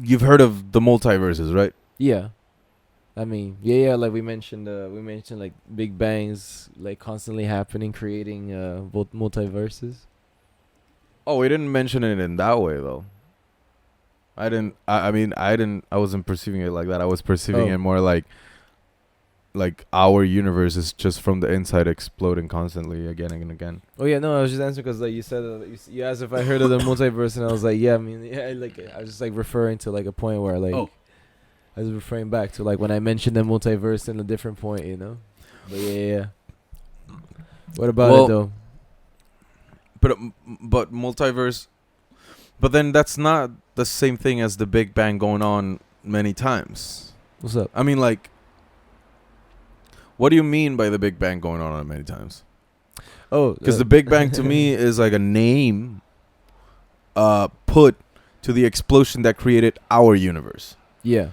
You've heard of the multiverses, right? Yeah. I mean, yeah, like we mentioned like big bangs like constantly happening, creating multiverses. Oh, we didn't mention it in that way, though. I wasn't perceiving it like that. I was perceiving it more like like our universe is just from the inside exploding constantly again and again. Oh yeah, no, I was just answering because like you said, you asked if I heard of the multiverse, and I was like, yeah, I mean, yeah, like I was just like referring to like a point where like I was referring back to like when I mentioned the multiverse in a different point, you know. But yeah. What about it though? But multiverse, but then that's not the same thing as the Big Bang going on many times. What's up? I mean, like, what do you mean by the Big Bang going on many times? Oh, because the Big Bang to me is like a name put to the explosion that created our universe. Yeah.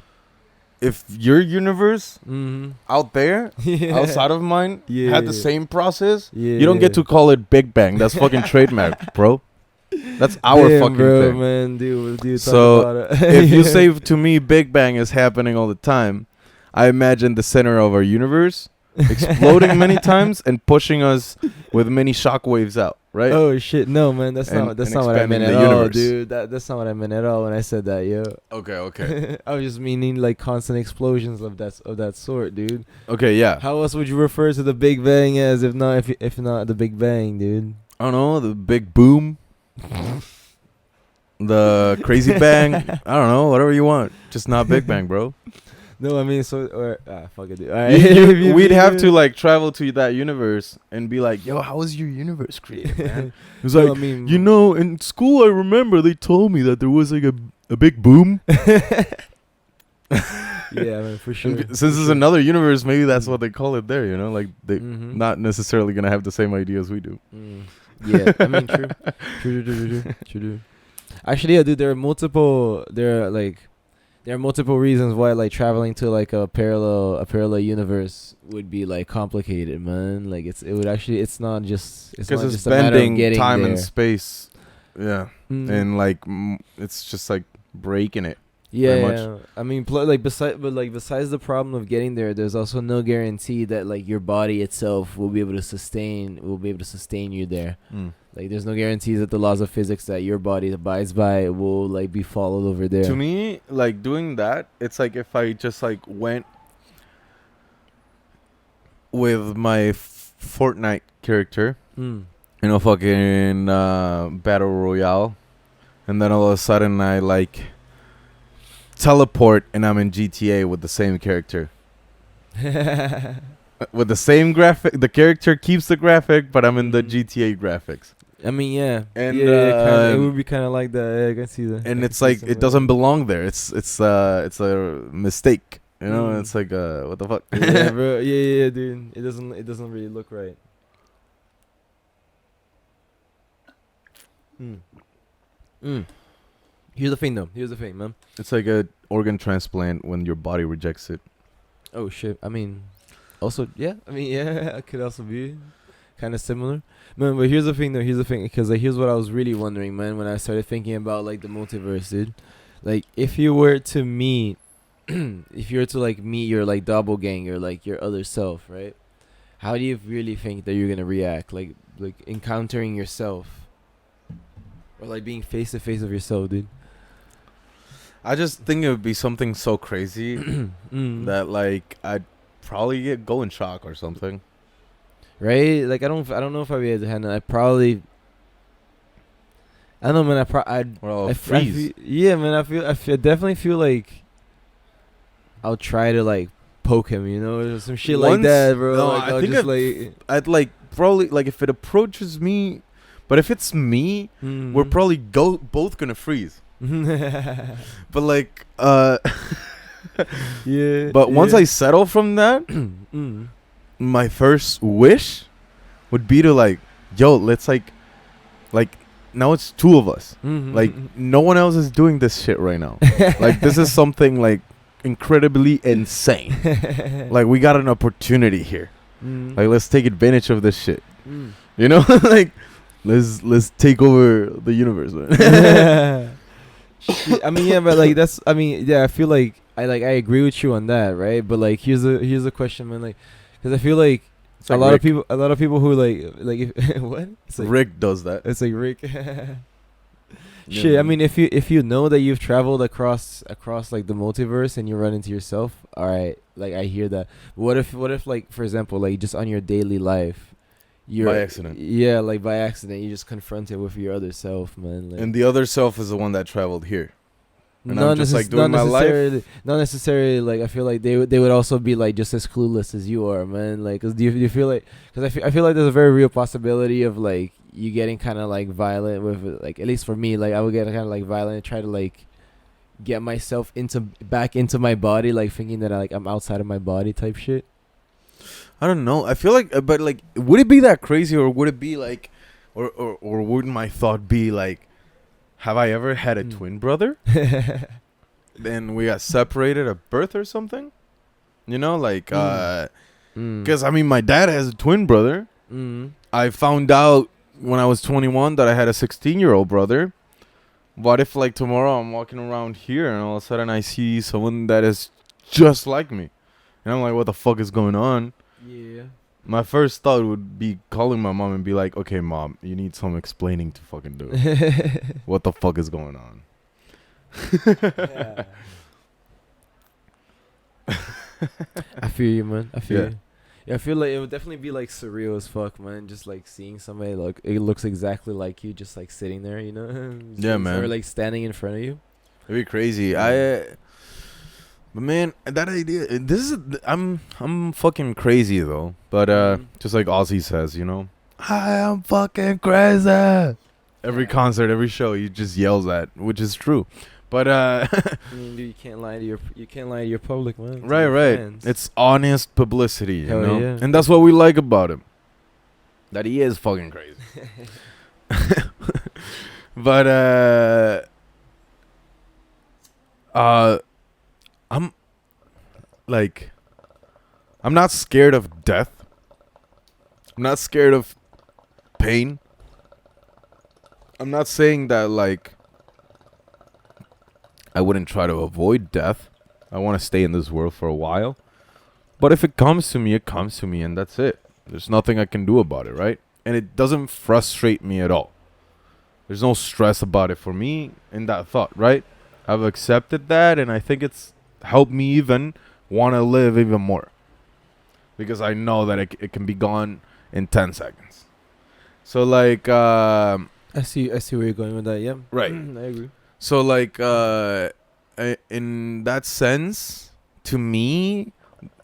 If your universe out there, outside of mine, had the same process, you don't get to call it Big Bang. That's fucking trademark, bro. That's our fucking thing. Man, dude, so talk about it. if you say to me Big Bang is happening all the time, I imagine the center of our universe exploding many times and pushing us with many shockwaves out, right? Oh shit, no man, that's not what I meant at all, dude. That's not what I meant at all when I said that, yo. Okay. I was just meaning like constant explosions of that sort, dude. Okay, yeah. How else would you refer to the Big Bang as if not the Big Bang, dude? I don't know, the Big Boom, the Crazy Bang. I don't know, whatever you want, just not Big Bang, bro. No, I mean, fuck it, dude. All right. We'd have to like travel to that universe and be like, yo, how was your universe created, man? It's like, I mean, you know, in school I remember they told me that there was like a big boom. Yeah, man, for sure. Since it's another universe, maybe that's what they call it there, you know? Like, they not necessarily going to have the same ideas we do. Yeah, I mean, true. Actually, yeah, dude, there are multiple reasons why like traveling to like a parallel universe would be like complicated, man. Like it's not just bending time and space. Yeah. And like it's just like breaking it. Yeah. I mean, besides the problem of getting there, there's also no guarantee that like your body itself will be able to sustain you there. Like there's no guarantees that the laws of physics that your body abides by will like be followed over there. To me, like doing that, it's like if I just like went with my Fortnite character in a fucking battle royale, and then all of a sudden I like teleport and I'm in GTA with the same character. With the same graphic, the character keeps the graphic, but I'm in the GTA graphics. I mean, yeah, and it would be kind of like that. Yeah, I can see that. And it's like it doesn't belong there. It's a mistake, you know. It's like what the fuck? Yeah, bro. Yeah, dude. It doesn't really look right. Here's the thing, man. It's like a organ transplant when your body rejects it. Oh shit. I mean, also, yeah. I mean, yeah. It could also be kind of similar, man. But here's the thing, because like here's what I was really wondering, man, when I started thinking about like the multiverse, dude. Like, if you were to meet your like doppelganger, like your other self, right? How do you really think that you're gonna react, like encountering yourself, or like being face to face with yourself, dude? I just think it would be something so crazy that like I'd probably go in shock or something. Right? Like I don't know if I'd be able to handle it. I don't know, man. I'd freeze. Man. I definitely feel like I'll try to like poke him, you know, or some shit like that, bro. No, like, I think I'd like probably like if it approaches me, but if it's me, we're probably both gonna freeze. But like yeah. But once I settle from that, my first wish would be to like, yo, let's like now it's two of us. Like no one else is doing this shit right now. Like this is something like incredibly insane. Like we got an opportunity here. Like let's take advantage of this shit. You know, like let's take over the universe, man. I mean, yeah, but like I feel like I agree with you on that, right? But like here's a question, man, like, because I feel like a lot of people who like if, what? It's like Rick does that. It's like Rick. Shit, I mean, if you know that you've traveled across like the multiverse and you run into yourself, all right, like I hear that. What if like for example, like just on your daily life, you're By accident. yeah, like by accident, you just confront it with your other self, man. Like, And the other self is the one that traveled here. And not I'm just like doing not my life. necessarily, not necessarily. Like I feel like they would also be like just as clueless as you are, man. Like, do you feel like? Because I feel like there's a very real possibility of like you getting kind of like violent with it. Like at least for me, like I would get kind of like violent and try to like get myself back into my body, like thinking that I'm outside of my body type shit. I don't know. I feel like, but like, would it be that crazy, or would it be like, or would my thought be like, have I ever had a twin brother? Then we got separated at birth or something? You know, like, because I mean, my dad has a twin brother. I found out when I was 21 that I had a 16-year-old brother. What if, like, tomorrow I'm walking around here and all of a sudden I see someone that is just like me? And I'm like, what the fuck is going on? Yeah. My first thought would be calling my mom and be like, okay, mom, you need some explaining to fucking do. What the fuck is going on? Yeah. I feel you, man. I feel you. Yeah, I feel like it would definitely be like surreal as fuck, man. Just like seeing somebody like it looks exactly like you, just like sitting there, you know? Yeah, man. Or like standing in front of you. It'd be crazy. But man, that idea. I'm fucking crazy though. But just like Ozzy says, you know, I am fucking crazy. Every concert, every show, he just yells at, which is true. But I mean, dude, you can't lie to your public, man. right. Fans. It's honest publicity, you Hell know, yeah. and that's what we like about him. That he is fucking crazy. But I'm like, I'm not scared of death. I'm not scared of pain. I'm not saying that like I wouldn't try to avoid death. I want to stay in this world for a while. But if it comes to me, it comes to me, and that's it. There's nothing I can do about it, right? And it doesn't frustrate me at all. There's no stress about it for me in that thought, right? I've accepted that, and I think it's helped me even want to live even more. Because I know that it can be gone in 10 seconds. So, like, I see where you're going with that. Yeah, right. I agree. So, like, in that sense, to me,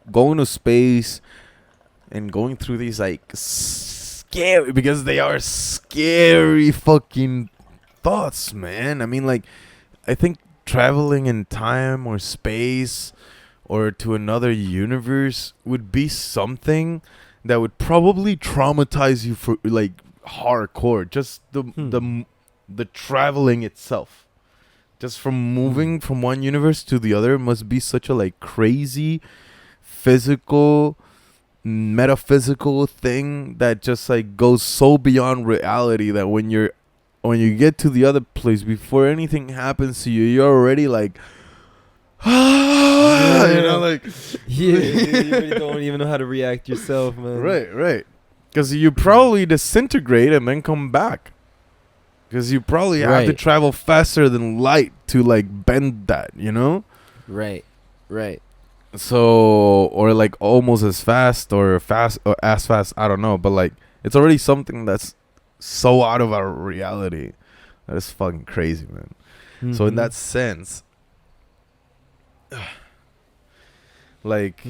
going to space and going through these, like, scary, because they are scary fucking thoughts, man. I mean, like, I think traveling in time or space or to another universe would be something that would probably traumatize you for, like, hardcore. Just the traveling itself. Just from moving from one universe to the other must be such a like crazy physical, metaphysical thing that just like goes so beyond reality that when you get to the other place, before anything happens to you, you're already like, you know, like yeah, you really don't even know how to react yourself, man. Right. Because you probably disintegrate and then come back. Because you probably have to travel faster than light to like bend that, you know? Right. So, or like almost as fast or as fast, I don't know. But like, it's already something that's so out of our reality. That is fucking crazy, man. Mm-hmm. So in that sense, like,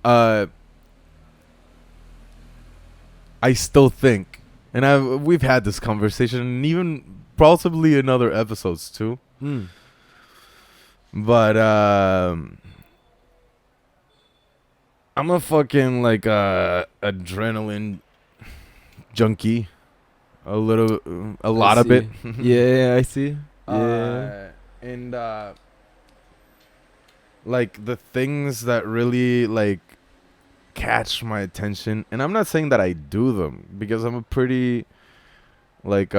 I still think, and we've had this conversation, and even possibly in other episodes too. But I'm a fucking like adrenaline junkie, a lot of it. Yeah, I see. Yeah, and like the things that really like catch my attention, and I'm not saying that I do them because I'm a pretty like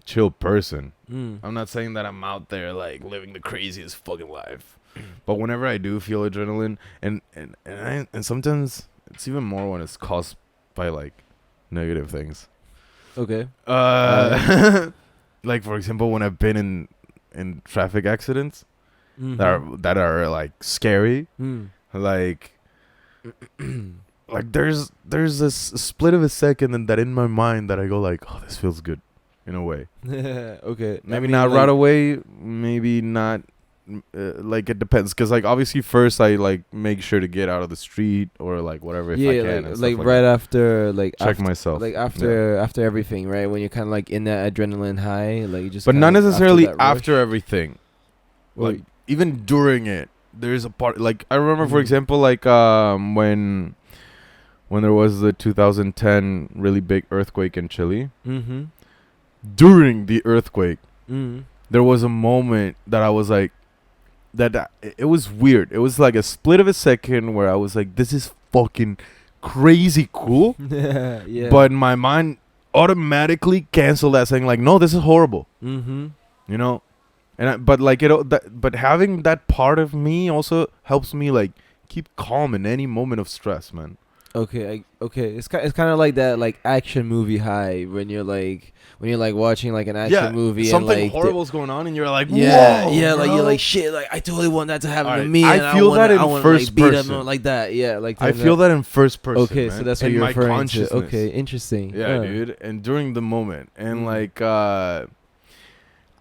chill person. I'm not saying that I'm out there like living the craziest fucking life, but whenever I do feel adrenaline, and sometimes it's even more when it's caused by like negative things. Okay. Like for example, when I've been in traffic accidents that are like scary, like like there's this split of a second and that in my mind that I go like, oh, this feels good, in a way. Okay. Maybe not right away. Maybe not. Like it depends, because like obviously first I like make sure to get out of the street or like whatever if I can. And stuff like right that. after like Check myself. like after everything, right? When you're kind of like in that adrenaline high, like you just. But not necessarily after everything. Well, Like even during it, there's a part. Like I remember, for example, like when there was the 2010 really big earthquake in Chile. During the earthquake, there was a moment that I was like, it was weird. It was like a split of a second where I was like, this is fucking crazy cool. Yeah. But my mind automatically canceled that, saying like, no, this is horrible. You know, but like but having that part of me also helps me like keep calm in any moment of stress, man. Okay, okay. It's kind of like that like action movie high when you're like watching like an action movie something and like horrible's going on and you're like, yeah, whoa, yeah, bro. like you're like shit, like I totally want that to happen to Alright, me. I feel that in first person, like that. Yeah, like I feel that in first person. Okay, man. so that's what in you're my referring to. consciousness. Okay, interesting. Yeah, dude. And during the moment, and like I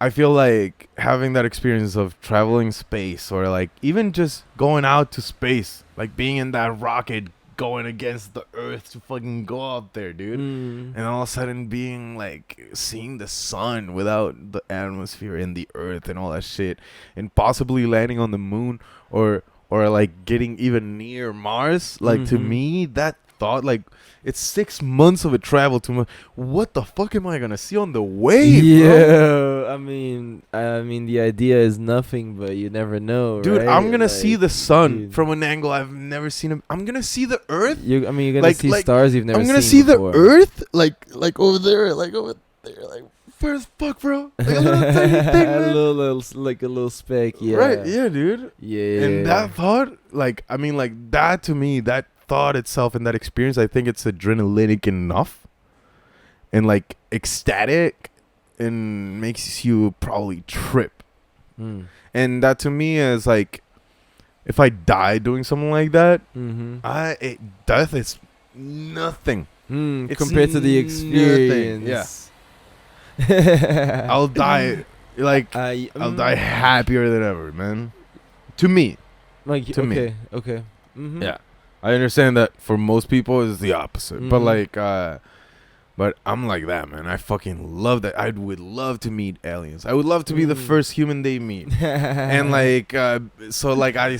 feel like having that experience of traveling space, or like even just going out to space, like being in that rocket going against the earth to fucking go out there, dude. And all of a sudden being like seeing the sun without the atmosphere and the earth and all that shit, and possibly landing on the moon or like getting even near Mars. Like to me, that thought, like, it's 6 months of a travel to what the fuck am I gonna see on the way? Yeah, bro? I mean the idea is nothing, but you never know, dude. right? I'm gonna like, see the sun dude. from an angle I've never seen. I'm gonna see the earth. You're gonna see stars you've never seen. I'm gonna see before. the earth, like over there, like where the fuck, bro? Like a little tiny thing, man. a little speck, yeah. Right, yeah, dude. Yeah. And that thought, like, I mean, like that to me, that thought itself and that experience, I think it's adrenalinic enough and like ecstatic and makes you probably trip. And that to me is like, if I die doing something like that, death is nothing. It's compared to the experience. Yeah. I'll die like I'll die happier than ever, man. To me. Like to me. Okay. Yeah. I understand that for most people it's the opposite. But like but I'm like that, man. I fucking love that. I would love to meet aliens. I would love to be the first human they meet. And like so like I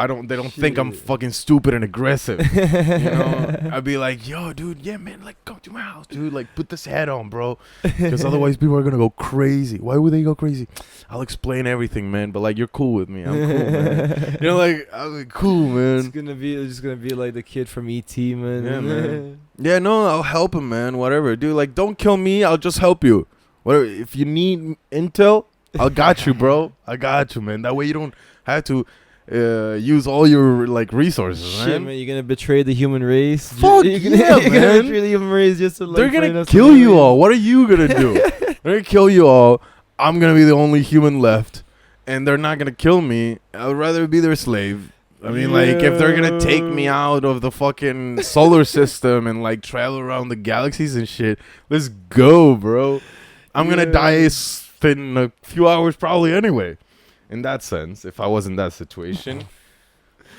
don't, they don't think I'm fucking stupid and aggressive. You know? I'd be like, yo, dude, yeah, man, like come to my house, dude. Like put this hat on, bro. Because otherwise people are gonna go crazy. Why would they go crazy? I'll explain everything, man. But like you're cool with me. I'm cool, man. You know, like I'm like, cool, man. It's just gonna be like the kid from E.T., man. Yeah, man. Yeah, no, I'll help him, man. Whatever, dude. Like, don't kill me. I'll just help you. Whatever. If you need intel, I got you, bro. I got you, man. That way you don't have to use all your like resources, Shit, man. You're gonna betray the human race. Fuck you're yeah, gonna man. betray the human race just to like. They're gonna kill you all. What are you gonna do? They're gonna kill you all. I'm gonna be the only human left, and they're not gonna kill me. I'd rather be their slave. I mean, like, if they're gonna take me out of the fucking solar system and, like, travel around the galaxies and shit, let's go, bro. I'm gonna die in a few hours probably anyway. In that sense, if I was in that situation,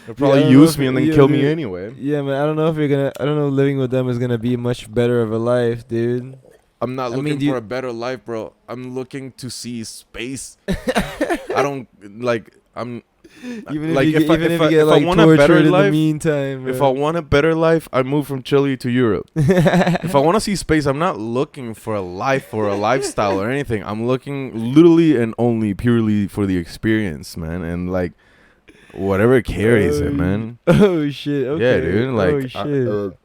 they'll probably use me and then kill me anyway. Yeah, man, I don't know if living with them is gonna be much better of a life, dude. I'm not looking for a better life, bro. I'm looking to see space. I don't, like, I'm... Even if you get like tortured in the meantime, bro. If I want a better life, I move from Chile to Europe. If I want to see space, I'm not looking for a life or a lifestyle or anything. I'm looking literally and only purely for the experience, man. And like whatever carries it, man. Oh shit! Okay. Yeah, dude. Like, oh shit.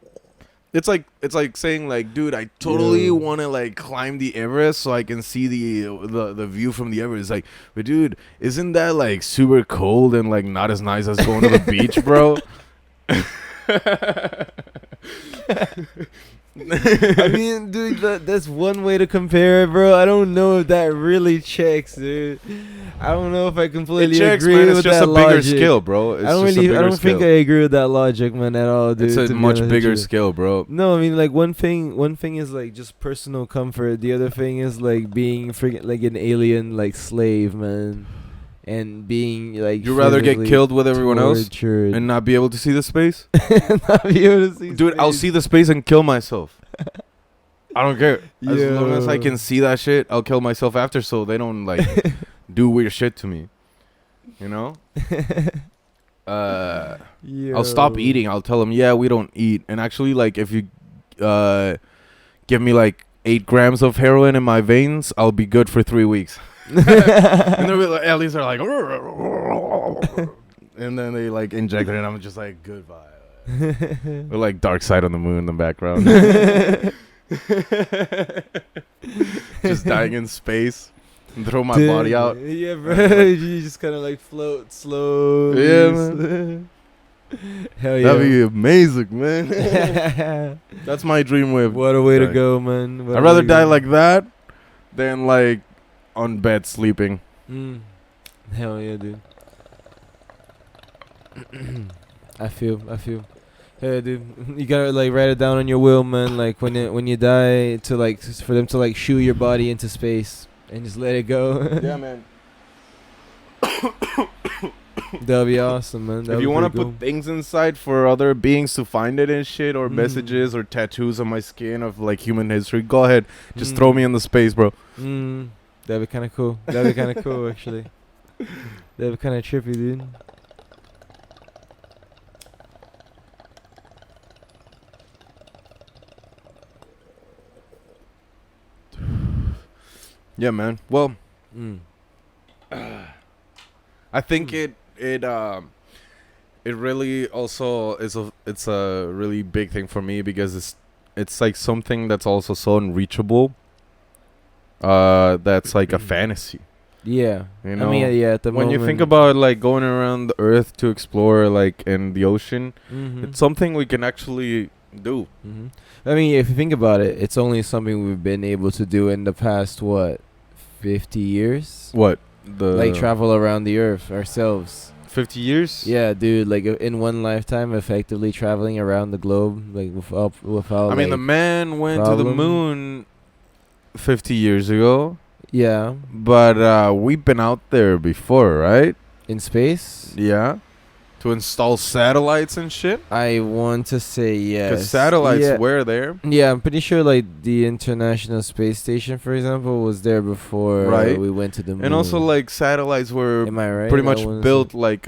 It's like saying like, dude, I totally want to like climb the Everest so I can see the view from the Everest. Like, but dude, isn't that like super cold and like not as nice as going to the beach, bro? I mean, dude, that's one way to compare it, bro. I don't know if that really checks, dude. I don't know if I completely it checks, agree man. with It's just that a bigger logic. scale, bro. It's I don't just really, a I bigger don't scale. think I agree with that logic, man, at all, dude. It's a to be much honest with bigger you. scale, bro. No, I mean, like one thing is like just personal comfort. The other thing is like being freaking like an alien like slave, man, and being like You rather get physically killed with everyone else tortured. and not be able to see the space? not be able to see Dude, I'll space. see the space and kill myself. I don't care. As long as I Yo. can see that shit, I'll kill myself after so they don't like do weird shit to me. You know? I'll stop Yo. eating. I'll tell them, yeah, we don't eat. And actually, like, if you give me like 8 grams of heroin in my veins, I'll be good for 3 weeks. And they're like, at least they're like, and then they like inject it, and I'm just like, goodbye. Or like Dark Side on the Moon in the background. Just dying in space and throw my body out. Yeah, bro. You just kind of like float slow. Yeah, man. Hell yeah. That'd be amazing, man. That's my dream way of What a way to dying. go, man. What I'd a rather way to die go. like that than like on bed sleeping. Hell yeah, dude. I feel. Yeah, dude. You gotta like write it down on your will, man. Like when you die, to like for them to like shoo your body into space and just let it go. Yeah, man. That'll be awesome, man. If you want to put things inside for other beings to find it and shit, or Mm. messages or tattoos on my skin of like human history, go ahead. Just throw me in the space, bro. That'd be kind of cool. That'd be kind of cool, actually. That'd be kind of trippy, dude. Yeah, man. Well, Mm. I think it really also it's a really big thing for me because it's like something that's also so unreachable. That's like a fantasy. Yeah. You know, I mean, yeah. At the when moment, you think about like going around the earth to explore like in the ocean, it's something we can actually do. I mean, if you think about it, it's only something we've been able to do in the past 50 years. What Like travel around the earth ourselves. 50 years? Yeah, dude. Like in one lifetime, effectively traveling around the globe, like without. I mean, the like, man went to the problem. moon 50 years ago, yeah, but we've been out there before, right? in space. Yeah. To install satellites and shit? I want to say yes. Because satellites Yeah. were there. Yeah, I'm pretty sure like the International Space Station, for example, was there before Right. we went to the moon. And also, like, satellites were am I right? pretty I much wanna built like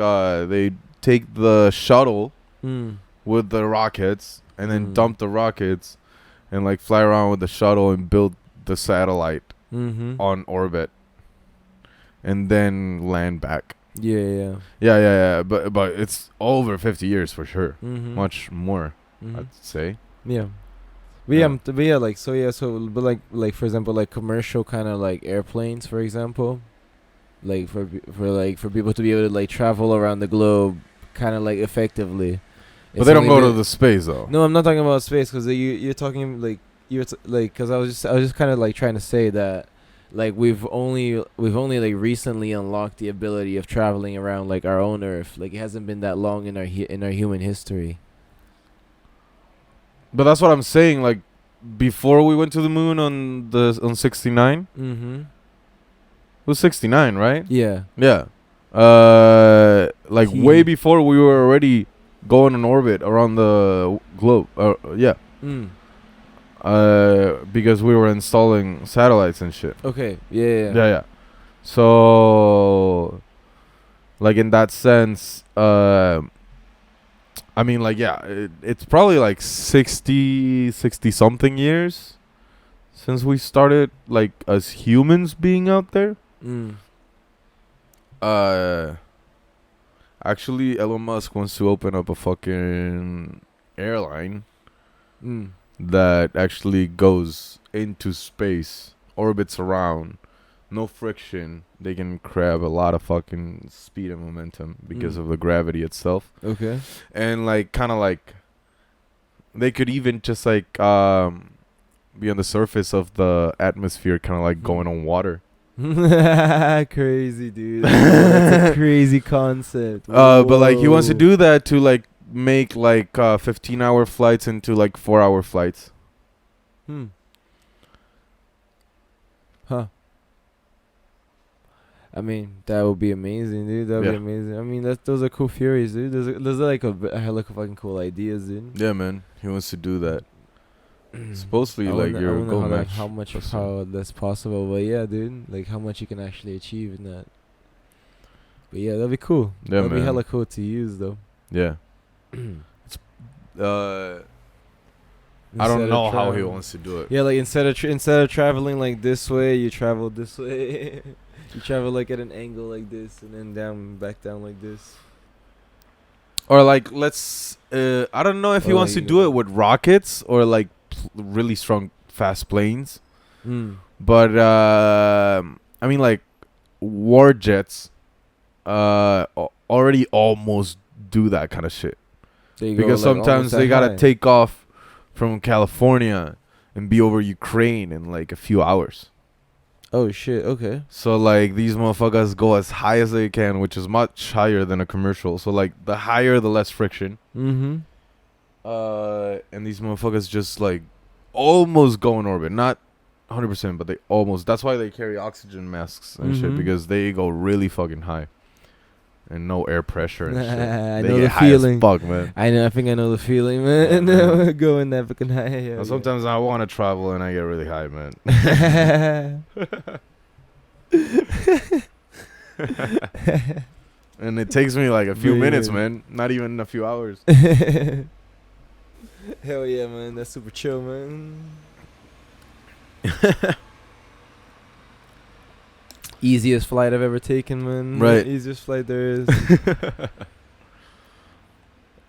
they take the shuttle say- with the rockets and then Mm. dump the rockets and like fly around with the shuttle and build the satellite on orbit and then land back. Yeah. Yeah. But it's over 50 years for sure. Much. Much more, I'd say. Yeah. But Yeah. yeah, like but like for example, like commercial kind of like airplanes, for example, like for people to be able to like travel around the globe, kind of like effectively. But they don't go to the space though. No, I'm not talking about space because you're talking like like because I was just kind of like trying to say that like we've only like recently unlocked the ability of traveling around like our own Earth. Like it hasn't been that long in our human history. But that's what I'm saying. Like before we went to the moon on 69, it was 69, right? Yeah. Yeah. Like way He- before we were already going in orbit around the globe. Yeah. Because we were installing satellites and shit. Okay. Yeah. Yeah. So, like in that sense, I mean, like, yeah, it's probably like 60 something years since we started, like, as humans being out there. Actually, Elon Musk wants to open up a fucking airline that actually goes into space, orbits around, no friction. They can grab a lot of fucking speed and momentum because of the gravity itself. Okay. And like kind of like they could even just like be on the surface of the atmosphere, kind of like going on water. Crazy, dude. That's a crazy concept. But like he wants to Whoa. do that to like make like 15-hour flights into like 4-hour flights. Huh. I mean, that would be amazing, dude. That would Yeah. be amazing. I mean, those are cool theories, dude. Those are like a hella fucking cool ideas, dude. Yeah, man. He wants to do that. Supposedly, I like wonder- I your wonder goal how, match. how much of person. how that's possible. But yeah, dude, like how much you can actually achieve in that. But yeah, that'd be cool. Yeah, That'd be man. hella cool to use though. Yeah. I Instead don't of know how he traveling- wants to do it. Yeah, like instead of traveling like this way, you travel this way. You travel like at an angle like this, and then back down like this. Or like let's I don't know if he Or wants to like, do it with rockets or like really strong fast planes. But I mean like war jets already almost do that kind of shit. There you go, Because like, sometimes almost they that gotta high. take off from California and be over Ukraine in like a few hours. Oh shit. Okay. So like these motherfuckers go as high as they can, which is much higher than a commercial. So like the higher, the less friction. Mm-hmm. And these motherfuckers just like almost go in orbit, not 100%, but they almost. That's why they carry oxygen masks and shit, Mhm. because they go really fucking high, and no air pressure and shit. I They know get the high feeling. as fuck, man. I think I know the feeling, man. Yeah, man. Going that fucking high. Yeah, Now, sometimes I want to travel and I get really high, man. And it takes me like a few minutes, Weird. man. Not even a few hours. Hell yeah, man. That's super chill, man. Easiest flight I've ever taken, man. Right. Easiest flight there is.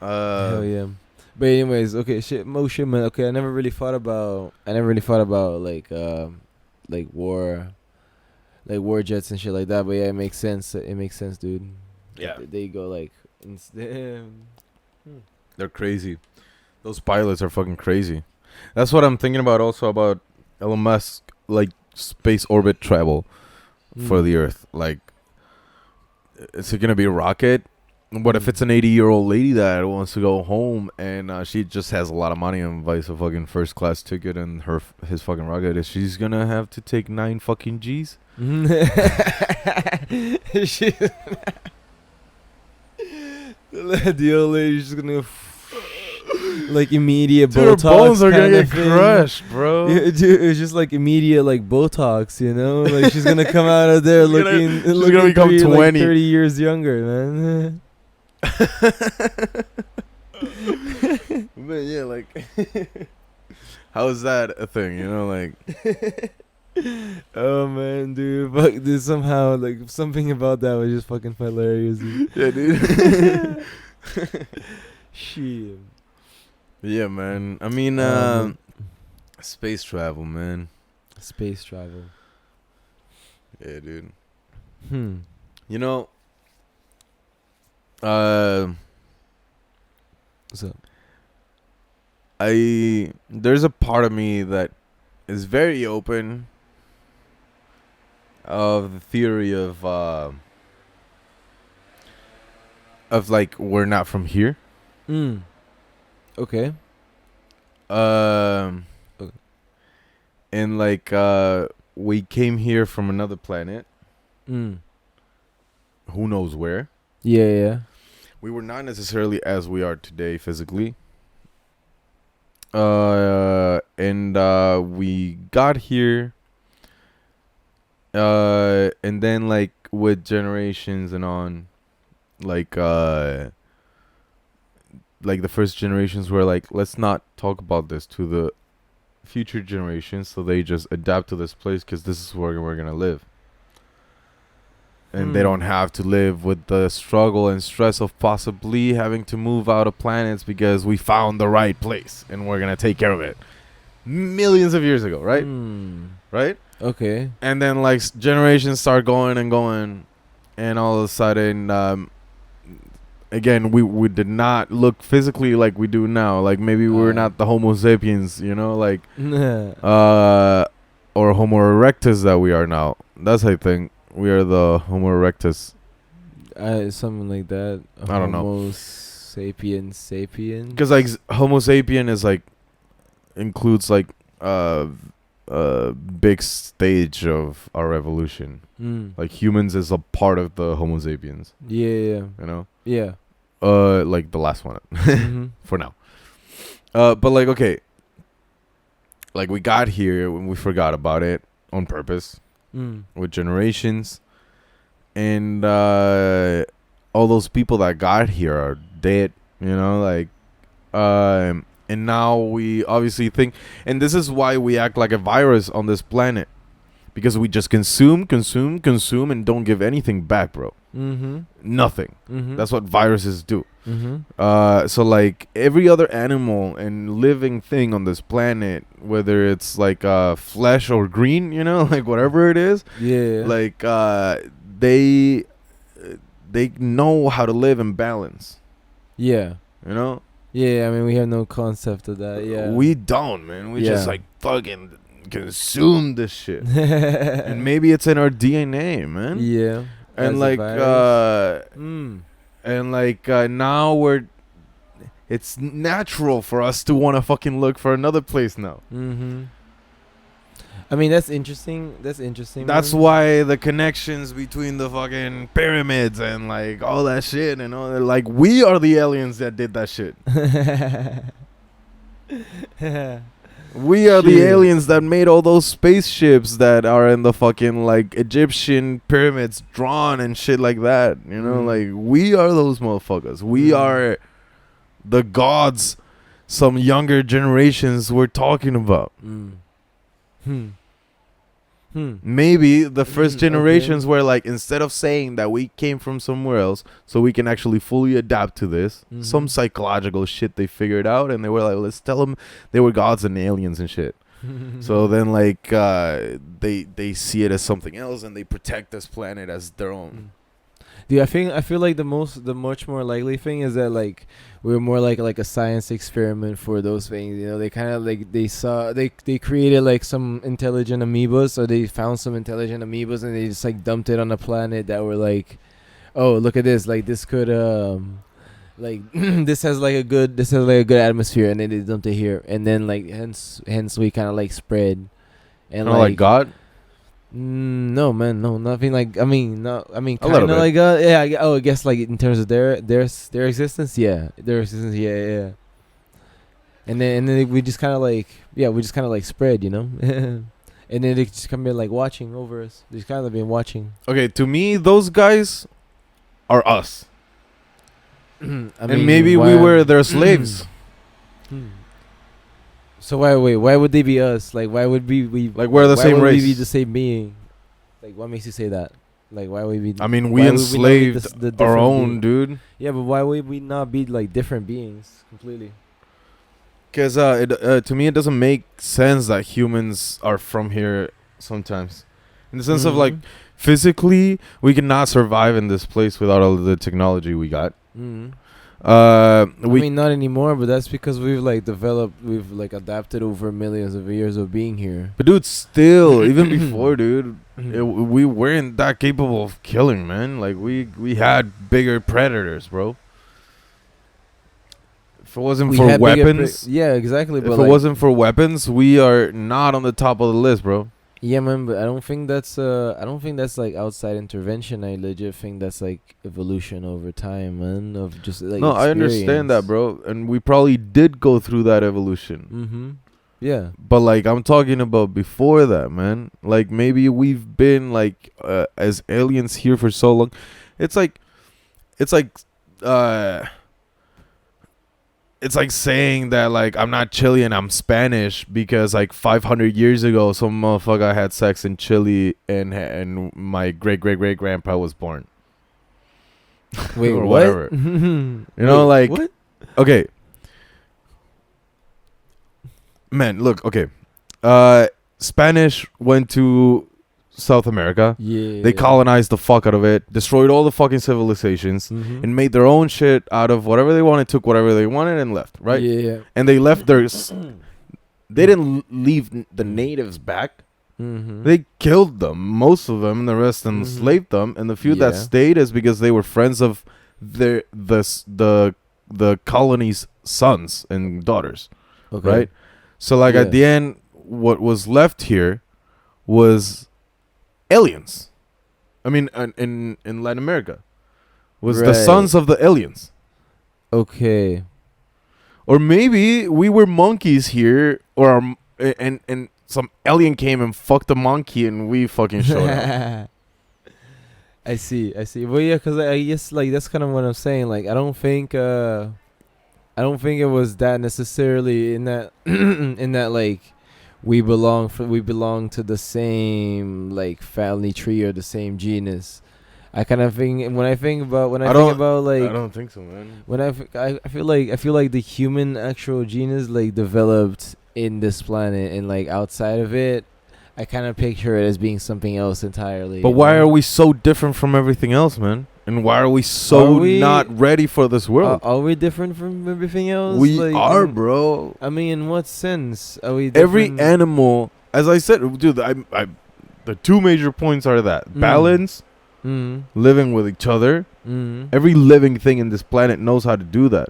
Uh, Hell yeah. But anyways, okay, shit, man. Okay, I never really thought about like war jets and shit like that. But yeah, it makes sense. It makes sense, dude. Yeah. They go like They're crazy. Those pilots are fucking crazy. That's what I'm thinking about also about Elon Musk, like space orbit travel for the Earth. Like, is it going to be a rocket? What if it's an 80-year-old lady that wants to go home and she just has a lot of money and buys a fucking first class ticket and his fucking rocket? Is she's going to have to take 9 fucking G's? She- the old lady's just gonna like immediate Dude, her Botox. bones are going to kinda get thing. crushed, bro. Yeah, dude, it's just like immediate like Botox, you know? Like she's gonna come out of there She's gonna- looking, she's looking gonna become 30, 20. 30 years younger, man. But yeah, like, how is that a thing? You know, like, Oh man, dude, fuck, dude, somehow like something about that was just fucking hilarious. Dude. yeah, dude. Shit. Yeah, man. I mean, Um, space travel, man. Space travel. Yeah, dude. Hmm. You know, What's up? there's a part of me that is very open of the theory of like we're not from here. Okay. Um, Okay. and like we came here from another planet. Who knows where? Yeah, yeah. We were not necessarily as we are today physically. And we got here. And then like with generations and on, like the first generations were like, let's not talk about this to the future generations, so they just adapt to this place because this is where we're gonna live. And they don't have to live with the struggle and stress of possibly having to move out of planets because we found the right place and we're going to take care of it. Millions of years ago, right? Right? Okay. And then, like, generations start going and going. And all of a sudden, again, we did not look physically like we do now. Like maybe we're not the Homo sapiens, you know, like or Homo erectus that we are now. That's I think we are the Homo erectus. Something like that. I don't know. Homo sapiens. Because like Homo sapien is like includes like big stage of our evolution. Like humans is a part of the Homo sapiens. Yeah. You know. Yeah. Like the last one for now. But like okay. Like we got here when we forgot about it on purpose with generations, and all those people that got here are dead. You know, like, and now we obviously think, and this is why we act like a virus on this planet, because we just consume, and don't give anything back, bro. Nothing. That's what viruses do. So like every other animal and living thing on this planet, whether it's like flesh or green, you know, like whatever it is, like they know how to live in balance. You know. I mean, we have no concept of that. We don't, man. We just like fucking consume this shit. And maybe it's in our DNA, man. And like and like now it's natural for us to want to fucking look for another place now. I mean, that's interesting. That's why the connections between the fucking pyramids and like all that shit and all that, like we are the aliens that did that shit. We are the aliens that made all those spaceships that are in the fucking like Egyptian pyramids drawn and shit like that. You know, like we are those motherfuckers. We are the gods some younger generations were talking about. Maybe the first generations were like, instead of saying that we came from somewhere else so we can actually fully adapt to this, some psychological shit they figured out, and they were like, let's tell them they were gods and aliens and shit. So then like they see it as something else and they protect this planet as their own. Dude, I feel like the much more likely thing is that like we're more like a science experiment for those things. You know, they kind of like they created like some intelligent amoebas, or they found some intelligent amoebas and they just like dumped it on a planet that were like, oh, look at this, like this could like this has like a good atmosphere, and then they dumped it here, and then like hence we kind of like spread, and like God. No, man, no, nothing like. I mean, kind little of bit. like. I guess like in terms of their existence, their existence, And then we just kind of like, spread, you know, and then they just come in like watching over us. They just kind of been watching. Okay, to me, those guys are us. And maybe we were their slaves. So why would they be us? Like, why would we like we're the same race? Why would we be the same being? Like, what makes you say that? Like, why would we? I mean, we enslaved the our own, dude. Yeah, but why would we not be like different beings completely? Because to me, it doesn't make sense that humans are from here sometimes. In the sense of like, physically, we cannot survive in this place without all of the technology we got. I mean, not anymore, but that's because we've like adapted over millions of years of being here. But dude, still, even before, dude, we weren't that capable of killing, man. Like we had bigger predators, bro. If it wasn't for weapons, yeah, exactly. If it wasn't for weapons, we are not on the top of the list, bro. Yeah, man, but I don't think that's like outside intervention. I legit think that's like evolution over time, man. Of just like no, I understand that, bro, and we probably did go through that evolution. Yeah, but like I'm talking about before that, man. Like maybe we've been like as aliens here for so long. It's like saying that like I'm not Chilean, I'm Spanish because like 500 years ago some motherfucker had sex in Chile and my great grandpa was born. Wait, or what? Whatever. You know, like what? Okay. Man, look, okay. Spanish went to South America. Yeah. They colonized the fuck out of it, destroyed all the fucking civilizations, Mhm. and made their own shit out of whatever they wanted, took whatever they wanted, and left. Right? Yeah. And they left their. They didn't leave the natives back. Mhm. They killed them, most of them, and the rest enslaved them. And the few that Yeah. stayed is because they were friends of the colony's sons and daughters. Okay. Right? So like Yeah. at the end, what was left here was aliens. I mean, in Latin America, was the Right. sons of the aliens. Okay. Or maybe we were monkeys here, or and some alien came and fucked a monkey, and we fucking showed up. I see. Well, yeah, because I guess like that's kind of what I'm saying. Like, I don't think it was that necessarily in that in that like we belong to the same like family tree or the same genus. I kind of think when I think about I don't think so, man. I feel like the human actual genus like developed in this planet, and like outside of it, I kind of picture it as being something else entirely. But why are we so different from everything else, man? And why are we so not ready for this world? Are we different from everything else? We Like, are, bro. I mean, in what sense are we Every different? animal, as I said, dude, the two major points are that balance, living with each other. Every living thing in this planet knows how to do that.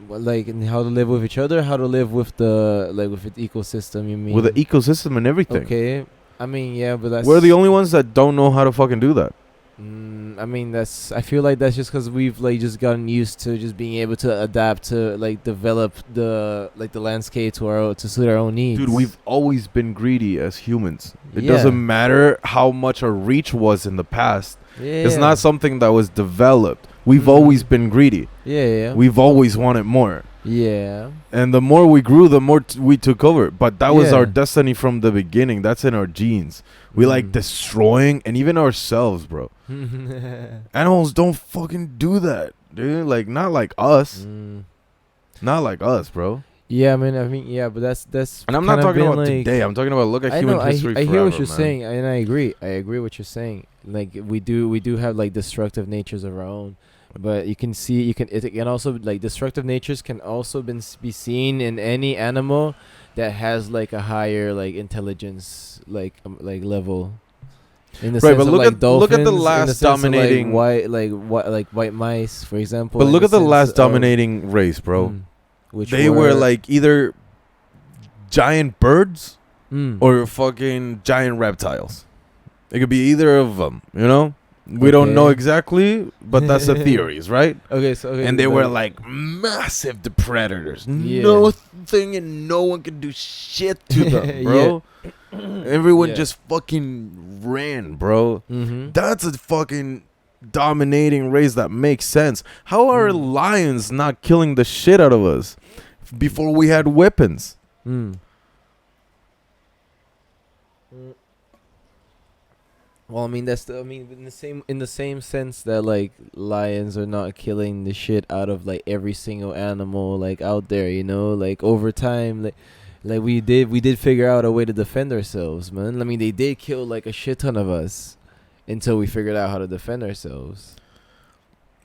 Like, and how to live with each other, how to live with the ecosystem. You mean With the ecosystem and everything. Okay, I mean, yeah, but that's We're the only ones that don't know how to fucking do that. I mean, I feel like that's just because we've like just gotten used to just being able to adapt to like develop the landscape to suit our own needs. Dude, we've always been greedy as humans. It Yeah. doesn't matter how much our reach was in the past. Yeah. It's not something that was developed. We've Mhm. always been greedy. Yeah. We've always wanted more. Yeah. And the more we grew, the more we took over. But that was Yeah. our destiny from the beginning. That's in our genes. We like Mm. destroying, and even ourselves, bro. Animals don't fucking do that, dude. Like, not like us. Not like us, bro. Yeah, yeah, but that's. And I'm not kinda talking been, about like, today. I'm talking about look at I human know. history I hear what forever, you're man. saying, and I agree. I agree what you're saying. Like we do have like destructive natures of our own, but you can see it can also like destructive natures can also be seen in any animal that has like a higher like intelligence like level. In the Right, sense but of, look like, at the dolphins, in the last sense of, dominating- white mice, for example. But in look at the sense last of- dominating race, bro. which They were like either giant birds or fucking giant reptiles. It could be either of them, you know? We don't know Okay. exactly, but that's the theories, right? okay, And they were like massive predators. Yeah. Nothing and no one could do shit to them, bro. Everyone Yeah. just fucking ran, bro. Mm-hmm. That's a fucking dominating race that makes sense. How are lions not killing the shit out of us before we had weapons? Well, I mean in the same sense that like lions are not killing the shit out of like every single animal like out there, you know, like over time, like we did figure out a way to defend ourselves, man. I mean, they did kill like a shit ton of us until we figured out how to defend ourselves.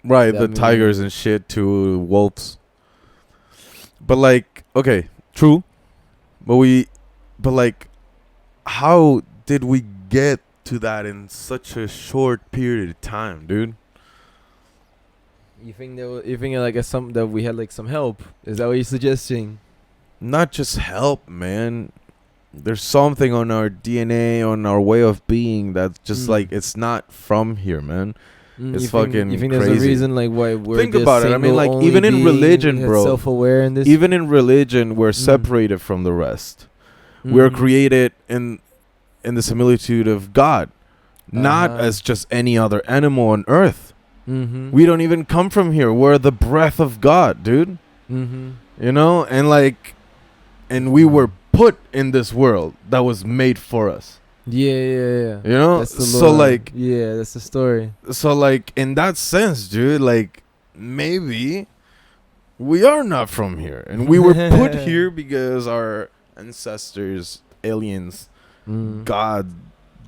Right, I the mean- tigers and shit to wolves. But like, okay, true. But like, how did we get to that in such a short period of time, dude? You think like that we had like some help? Is that what you're suggesting? Not just help, man. There's something on our DNA, on our way of being that's just like it's not from here, man. It's you fucking think there's a crazy. reason like why we're Think this about it. I mean, single like, only even in being religion, that's bro. self-aware in this. Even in religion, we're separated from the rest. We're created in the similitude of God, not as just any other animal on earth. We don't even come from here. We're the breath of God, dude. You know, and we were put in this world that was made for us. Yeah. You know, That's the so lore. like, yeah, that's the story. so like in that sense, dude, like maybe we are not from here, and we were put here because our ancestors, aliens, God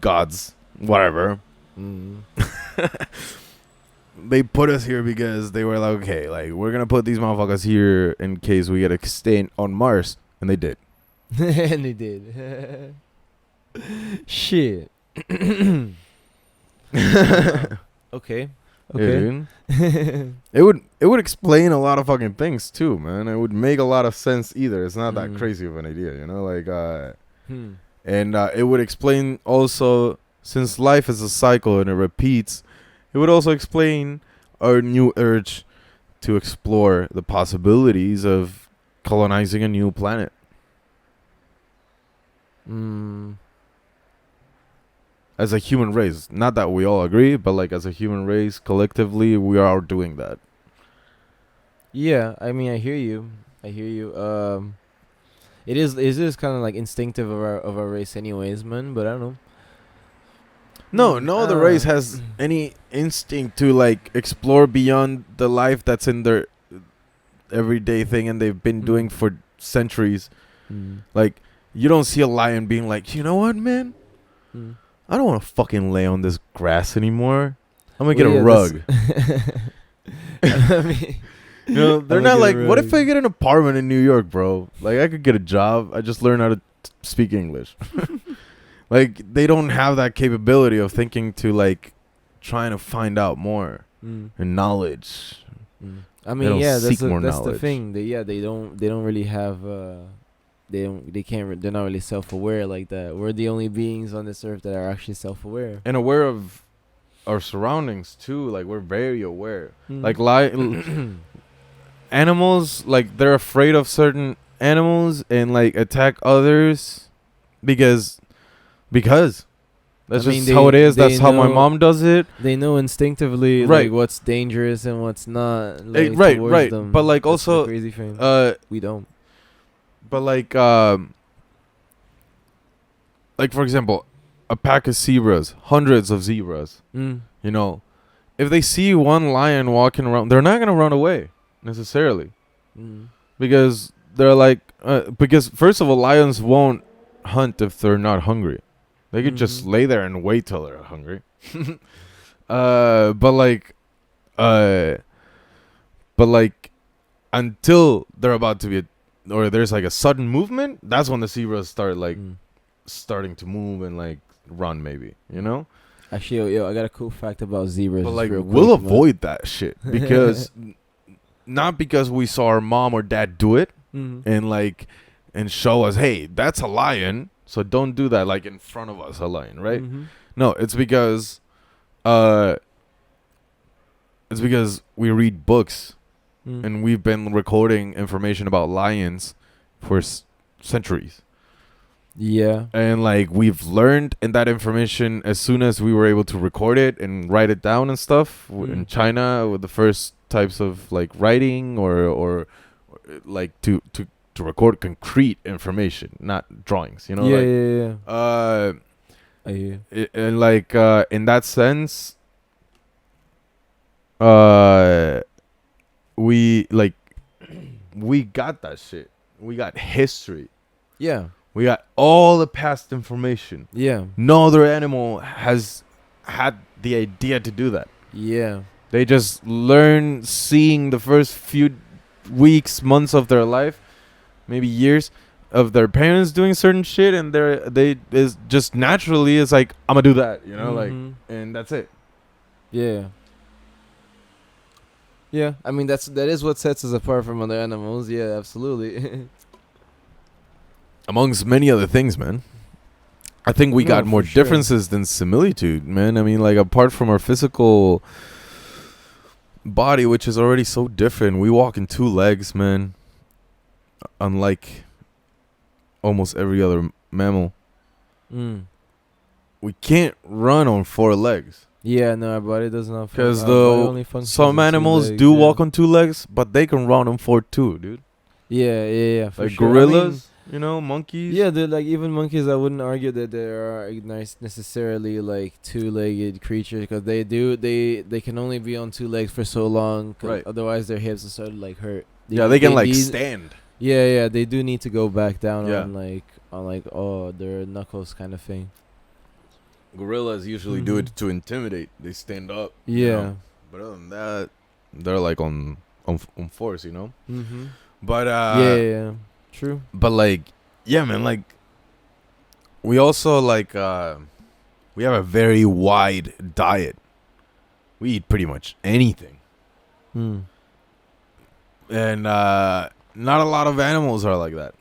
gods, whatever. Mm. They put us here because they were like, okay, like we're gonna put these motherfuckers here in case we get extinct on Mars, and they did. And they did. Shit. Okay. Okay. Yeah, it would explain a lot of fucking things too, man. It would make a lot of sense either. It's not that crazy of an idea, you know, like and it would explain also, since life is a cycle and it repeats, it would also explain our new urge to explore the possibilities of colonizing a new planet. As a human race. Not that we all agree, but like as a human race, collectively, we are doing that. Yeah, I mean, I hear you. It is kind of like instinctive of our race, anyways, man. But I don't know. No other race has any instinct to like explore beyond the life that's in their everyday thing, and they've been doing for centuries. Like, you don't see a lion being like, you know what, man? I don't want to fucking lay on this grass anymore. I'm gonna get a rug. I mean, you know, they're not like, what if I get an apartment in New York, bro? Like, I could get a job. I just learn how to speak English. Like, they don't have that capability of thinking to like trying to find out more and knowledge. I mean, yeah, that's the knowledge. thing. They don't really have they're not really self-aware like that. We're the only beings on this earth that are actually self-aware And aware of our surroundings too. Like, we're very aware. Like animals, like they're afraid of certain animals and like attack others because that's just how it is. That's how my mom does it. They know instinctively like what's dangerous and what's not. Like, right. Them. But like, that's also the crazy thing. We don't. But like for example, a pack of zebras, hundreds of zebras. You know, if they see one lion walking around, they're not gonna run away necessarily, because they're like, because first of all, lions won't hunt if they're not hungry. They could just lay there and wait till they're hungry. But like until they're about to be, or there's like a sudden movement, that's when the zebras start like starting to move and like run, maybe, you know. Actually, yo, I got a cool fact about zebras. But like, we'll avoid that shit because not because we saw our mom or dad do it and like and show us, hey, that's a lion, so don't do that, like in front of us, a lion, right? No, it's because we read books and we've been recording information about lions for centuries. Yeah. And like, we've learned in that information as soon as we were able to record it and write it down and stuff. In China, with the first types of like writing or like to record concrete information, not drawings, you know. And like in that sense, we got that shit. We got history. Yeah. We got all the past information. Yeah. No other animal has had the idea to do that. Yeah. They just learn seeing the first few weeks, months of their life, maybe years of their parents doing certain shit, and they is just naturally is like, I'm gonna do that, you know, like, and that's it. Yeah. Yeah, I mean that is what sets us apart from other animals. Yeah, absolutely. Amongst many other things, man. I think we got more differences than similitude, man. I mean, like, apart from our physical body, which is already so different, we walk in 2 legs, man. Unlike almost every other mammal. We can't run on 4 legs. Yeah, no, our body does not. Because some animals do walk on 2 legs, but they can run on 4 too, dude. Yeah. Like gorillas. You know, monkeys. Yeah, they're like, even monkeys. I wouldn't argue that there are necessarily like 2-legged creatures, because they can only be on 2 legs for so long. Right. Otherwise, their hips will start to like hurt. They can like stand. Yeah. They do need to go back down on their knuckles kind of thing. Gorillas usually do it to intimidate. They stand up. Yeah. You know? But other than that, they're like on force, you know. Mm-hmm. But Yeah. True. but like, yeah, man. Like, we also like we have a very wide diet. We eat pretty much anything, Mm. and not a lot of animals are like that.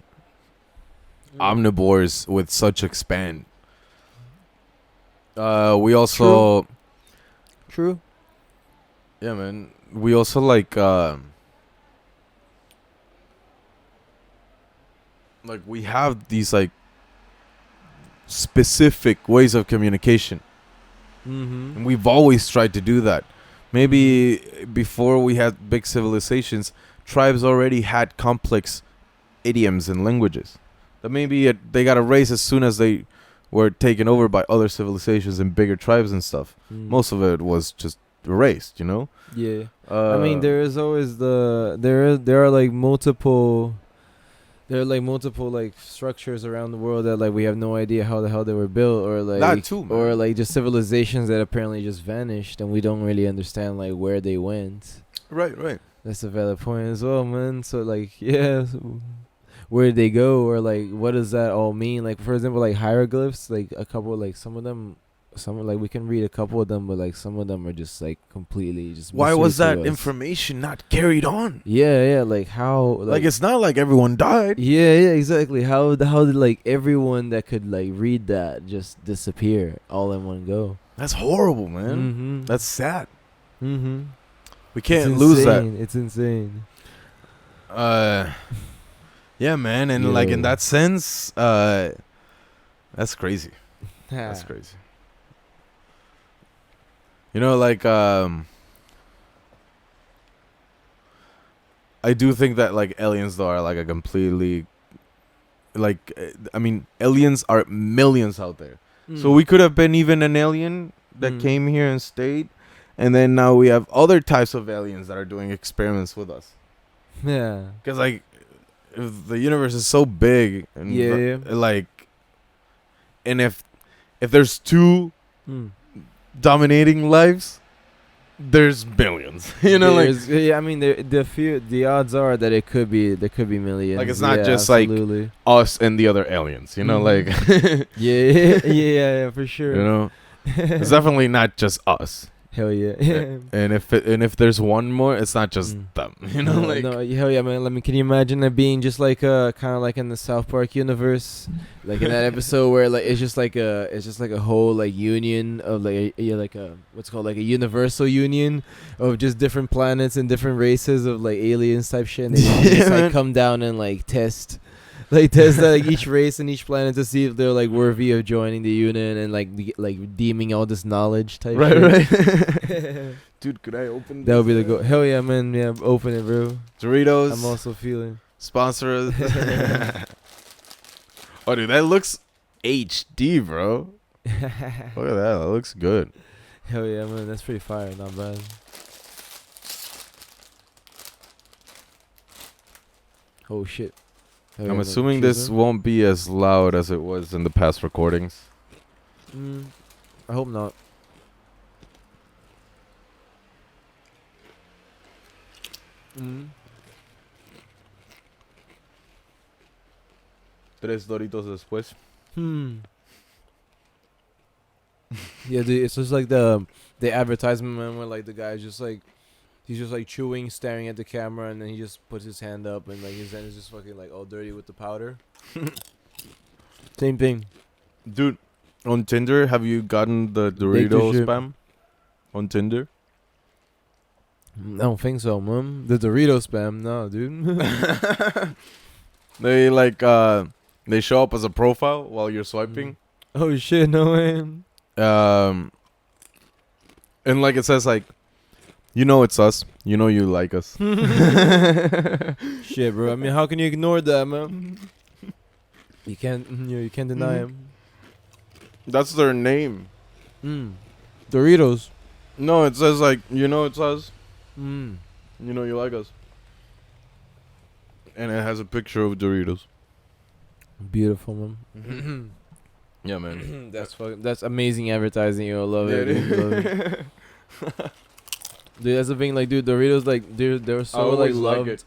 Omnivores with such expand. We also True. yeah, man. We also like we have these like specific ways of communication, Mm-hmm. and we've always tried to do that. Maybe before we had big civilizations, tribes already had complex idioms and languages that maybe they got erased as soon as they were taken over by other civilizations and bigger tribes and stuff. Most of it was just erased, you know. Yeah. I mean, there is always there are like multiple like structures around the world that like we have no idea how the hell they were built, or like that too, man. or like just civilizations that apparently just vanished and we don't really understand like where they went. Right. That's a valid point as well, man. So like, yeah, so where did they go, or like what does that all mean? Like, for example, like hieroglyphs, like a couple, like some like we can read a couple of them, but like some of them are just like completely just. Why was mystery that to us. information not carried on? Yeah, like how, Like it's not like everyone died. Yeah, exactly. How did like everyone that could like read that just disappear all in one go? That's horrible, man. Mm-hmm. That's sad. Mm-hmm. We can't lose that. It's insane. Yeah, man, and like in Yo. that sense, that's crazy. That's crazy. You know, like I do think that like aliens though are like a completely like I mean aliens are millions out there. So we could have been even an alien that came here and stayed, and then now we have other types of aliens that are doing experiments with us. Yeah. Because like, if the universe is so big, and like, and if there's two dominating lives, there's billions. You know, I mean, the odds are that there could be millions. like it's not just absolutely. like us and the other aliens. You know, like yeah, for sure. you know, it's definitely not just us. Hell yeah. And if there's one more, it's not just them. You know, like no, hell yeah, man. Can you imagine it being just like kind of like in the South Park universe, like in that episode where like it's just like a whole like union of like a what's called like a universal union of just different planets and different races of like aliens type shit. And they just like come down and like test like each race and each planet to see if they're like worthy of joining the union and like deeming all this knowledge type shit. Right. Dude, could I open that would be the goal. Hell yeah, man. Yeah, open it, bro. Doritos. I'm also feeling sponsor us. Oh, dude, that looks HD, bro. Look at that. That looks good. Hell yeah, man. That's pretty fire. Not bad. Oh shit. I'm assuming this won't be as loud as it was in the past recordings. I hope not. Tres Doritos después. Yeah, dude, it's just like the advertisement, man, where like the guy's just like he's just like chewing, staring at the camera, and then he just puts his hand up, and like his hand is just fucking like all dirty with the powder. Same thing. Dude, on Tinder, have you gotten the Dorito spam? On Tinder? I don't think so, man. The Dorito spam, no, dude. They like they show up as a profile while you're swiping. Oh shit, no way. And like it says like, you know it's us. You know you like us. Shit, bro. I mean, how can you ignore that, man? You can't deny him. That's their name. Doritos. No, it says like, you know it's us. You know you like us. And it has a picture of Doritos. Beautiful, man. Yeah, man. That's amazing advertising. You'll love it. Dude. Love it. Dude, that's the thing. Like, dude, Doritos, like, they're so like loved. it.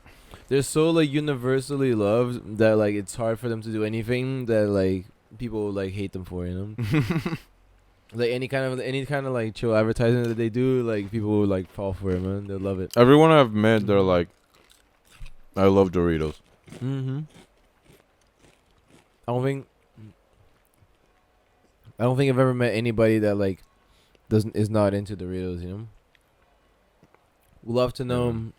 They're so like universally loved that like it's hard for them to do anything that like people like hate them for. You know, like any kind of like chill advertising that they do, like people will like fall for it, man. They love it. Everyone I've met, they're like, I love Doritos. Mm-hmm. I don't think I've ever met anybody that like is not into Doritos. You know. We'd love to know.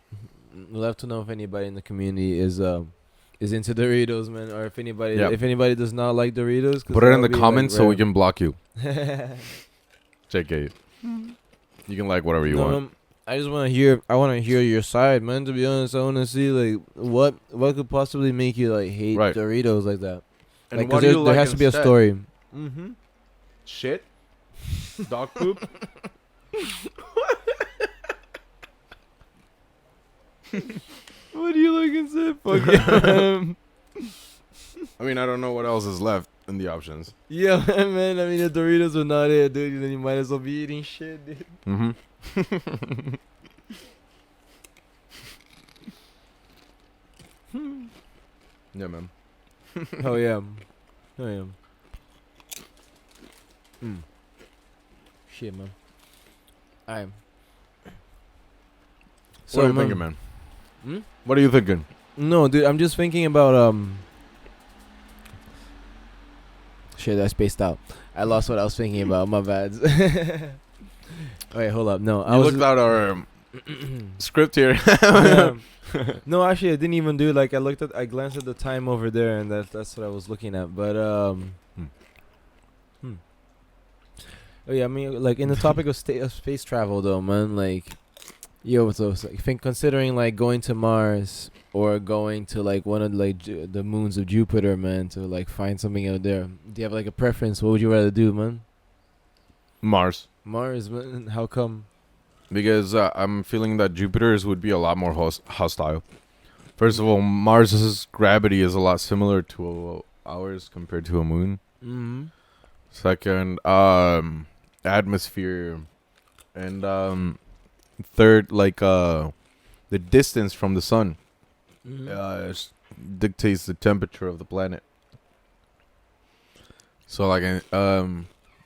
We'd love to know if anybody in the community is into Doritos, man, or if anybody does not like Doritos. Put it in the comments like, so we can block you. JK. You can like whatever you want. I just want to hear. I want to hear your side, man. To be honest, I want to see like what could possibly make you like hate Doritos like that. And like, what do you there like has to be a instead? story. Mm-hmm. Shit. Dog poop. What do you like instead? Fuck yeah. I mean, I don't know what else is left in the options. Yeah, man. I mean, if Doritos are not it, dude, then you might as well be eating shit, dude. Mm-hmm. Yeah, man. Oh yeah. Oh yeah. Shit, man. Alright. So, What are you thinking, man? Hmm? What are you thinking? No, dude, I'm just thinking about shit, I spaced out. I lost what I was thinking about. My bad. Wait, hold up. No, I looked at our script here. No, actually, I didn't even do it. Like, I glanced at the time over there, and that's what I was looking at. But Oh yeah, I mean, like in the topic of space travel, though, man. Like, yo, so I think considering like going to Mars or going to like one of like the moons of Jupiter, man, to like find something out there. Do you have like a preference? What would you rather do, man? Mars. Mars, man. How come? Because I'm feeling that Jupiter's would be a lot more hostile. First of all, Mars's gravity is a lot similar to ours compared to a moon. Mm-hmm. Second, atmosphere, and third, like the distance from the sun dictates the temperature of the planet. So like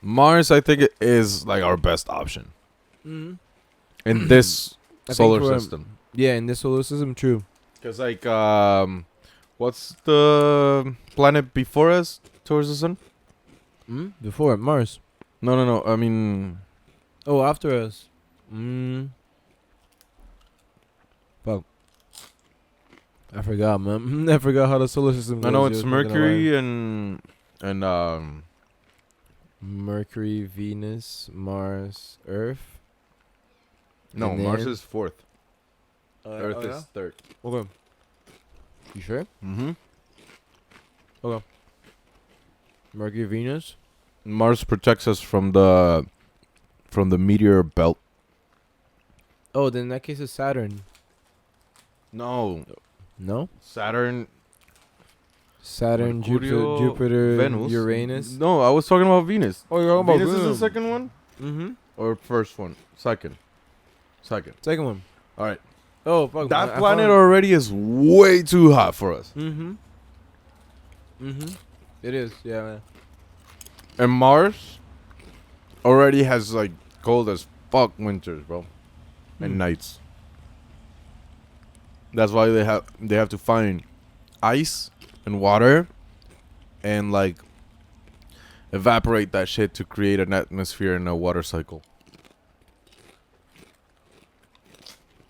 Mars, I think it is like our best option in this solar system. Yeah, in this solar system, true. Because like what's the planet before us towards the sun? Before Mars. No. I mean, oh, after us. Fuck. I forgot, man. I forgot how the solar system goes. I know it's Mercury and Mercury, Venus, Mars, Earth. No, and Mars then- is fourth. Earth is third. Okay. You sure? Mm-hmm. Okay. Mercury, Venus. Mars protects us from the meteor belt. Oh, then in that case it's Saturn. No, No? Saturn, Mercurio, Jupiter, Venus, Uranus. No, I was talking about Venus. Oh, you're talking about Venus is the second one, Mm-hmm. or first one? Second. Second one. All right. Oh, fuck. That planet already is way too hot for us. Mm-hmm. It is, yeah, man. And Mars already has like cold as fuck winters, bro, and nights. That's why they have to find ice and water, and like evaporate that shit to create an atmosphere and a water cycle.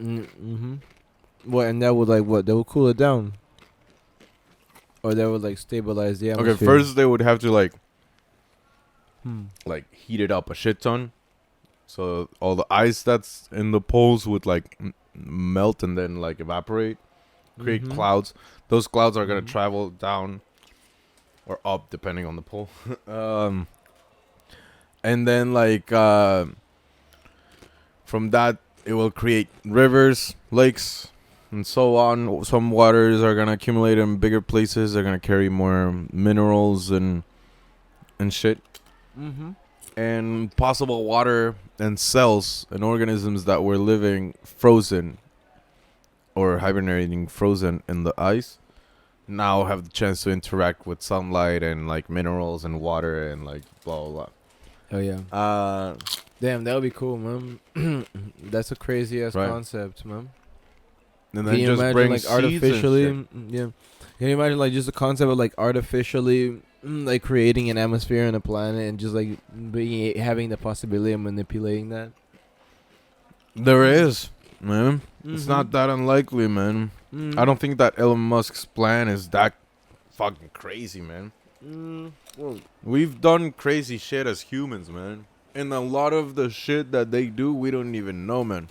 Mm-hmm. What, and that would like what? That would cool it down, or that would like stabilize the atmosphere. Okay, first they would have to like heat it up a shit ton, so all the ice that's in the poles would like melt and then like evaporate, create clouds. Those clouds are gonna travel down or up depending on the pole, and then like from that it will create rivers, lakes, and so on. Some waters are gonna accumulate in bigger places. They're gonna carry more minerals and and shit, Mm-hmm. and possible water and cells and organisms that were living frozen or hibernating frozen in the ice now have the chance to interact with sunlight and like minerals and water and like blah blah Oh yeah. blah. Damn, that would be cool, man. That's a crazy ass Right. concept, man. And Can then you just imagine bring like seeds and artificially? shit. Yeah. Can you imagine like just the concept of like artificially like creating an atmosphere on a planet and just like having the possibility of manipulating that? There is, man. It's Mm-hmm. not that unlikely, man. I don't think that Elon Musk's plan is that fucking crazy, man. Well, We've done crazy shit as humans, man. And a lot of the shit that they do, we don't even know, man.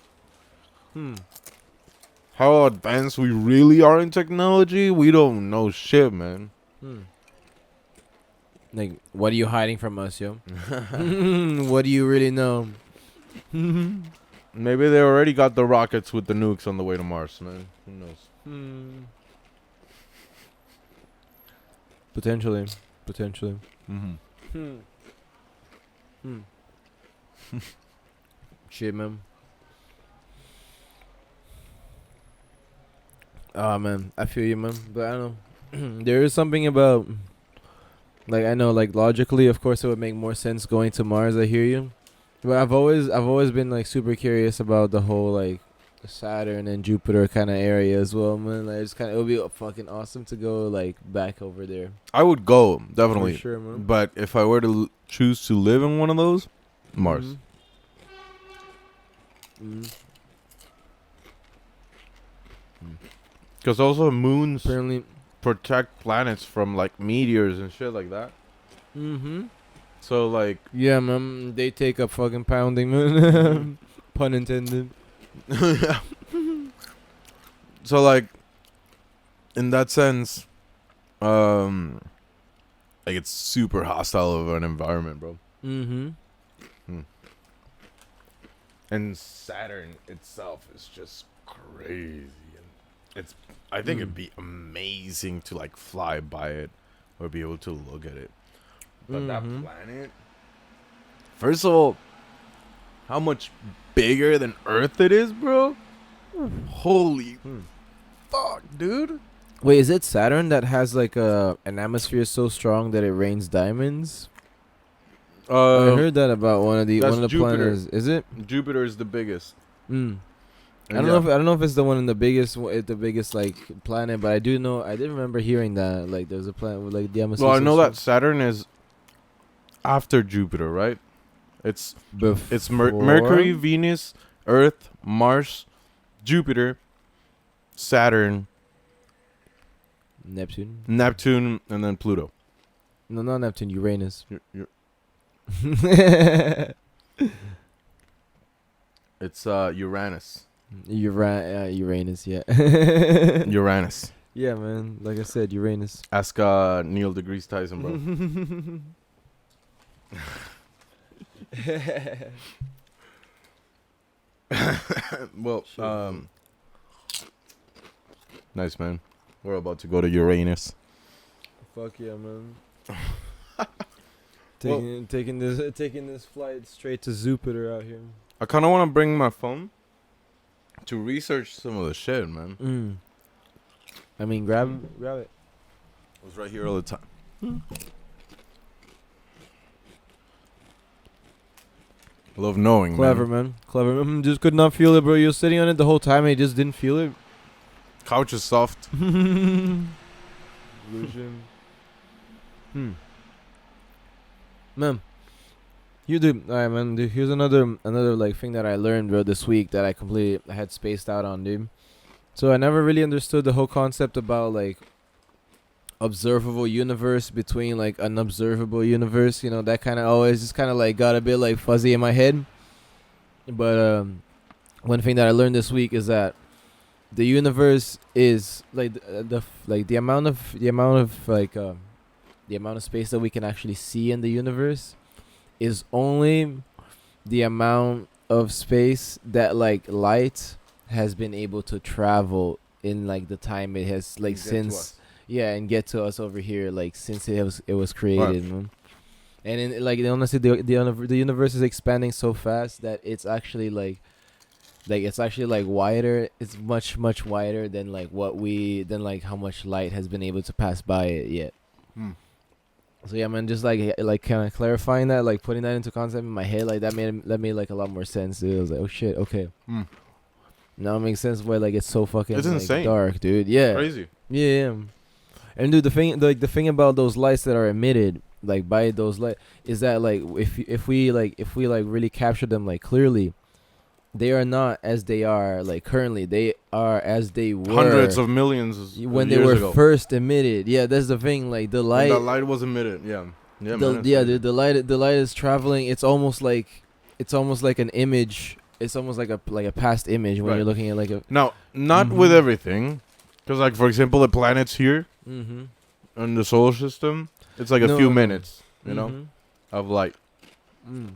How advanced we really are in technology, we don't know shit, man. Like, what are you hiding from us, yo? What do you really know? Maybe they already got the rockets with the nukes on the way to Mars, man. Who knows? Potentially. Mm-hmm. Shit, man. Oh, man. I feel you, man. But I don't know. There is something about... Like, I know, like, logically, of course, it would make more sense going to Mars. I hear you. But I've always been, like, super curious about the whole, like, Saturn and Jupiter kind of area as well, man. Like, it's kind of... It would be fucking awesome to go, like, back over there. I would go, definitely. For sure, man. But if I were to choose to live in one of those, Mars. Because also moons Apparently... protect planets from like meteors and shit like that. So like, Yeah, man. They take a fucking pounding, man. Pun intended. so like, in that sense, like it's super hostile of an environment, bro. And Saturn itself is just crazy. And I think it'd be amazing to like fly by it or be able to look at it. But that planet, first of all, how much bigger than Earth it is, bro? Holy fuck, dude. Wait, is it Saturn that has like an atmosphere so strong that it rains diamonds? I heard that about one of the Jupiter. planets. Is it? Jupiter is the biggest. I don't know if it's the one in the biggest like planet, but I did remember hearing that like there's a planet with like the atmosphere. Well, I so know that strong. Saturn is after Jupiter, right? It's Before? Mercury, Venus, Earth, Mars, Jupiter, Saturn, Neptune. Neptune, and then Pluto. No, not Neptune. Uranus. It's Uranus. Uranus. Yeah. Uranus. Yeah, man. Like I said, Uranus. Ask Neil deGrasse Tyson, bro. Well, nice, man. We're about to go to Uranus. Fuck yeah, man. Taking this flight straight to Jupiter out here. I kind of want to bring my phone to research some of the shit, man. I mean, grab it. It was right here all the time. I love knowing, Clever, man. Clever. Just could not feel it, bro. You were sitting on it the whole time and you just didn't feel it. Couch is soft. Illusion. Man. You do. Alright, man. Dude, here's another like thing that I learned, bro, this week that I had spaced out on, dude. So I never really understood the whole concept about like observable universe between like unobservable universe. You know, that kind of always just kind of like got a bit like fuzzy in my head. But one thing that I learned this week is that the universe is like the amount of space that we can actually see in the universe is only the amount of space that like light has been able to travel in like the time it has like since and get to us over here like since it was created, man. And in, like honestly, the universe is expanding so fast that it's actually like it's actually like wider. It's much wider than like how much light has been able to pass by it yet. Hmm. So yeah, man, just like kind of clarifying that, like putting that into concept in my head, like that made like a lot more sense. Dude. I was like, oh shit, okay. Hmm. Now it makes sense why like it's so fucking It's like insane. dark, dude. Yeah, Crazy. yeah. And dude, the thing about those lights that are emitted like by those light is that like if we really capture them like clearly, they are not as they are like currently. They are as they were Hundreds of millions when of they years were ago. first emitted. Yeah, that's the thing. Like the When light, that light was emitted. Yeah. Yeah, man. dude, the light is traveling. It's almost like an image. It's almost like a past image when Right. you're looking at like a. Now, not with everything, because like for example, the planets here Mm-hmm. in the solar system, it's like a No, few no. minutes, you know, of light. Mm.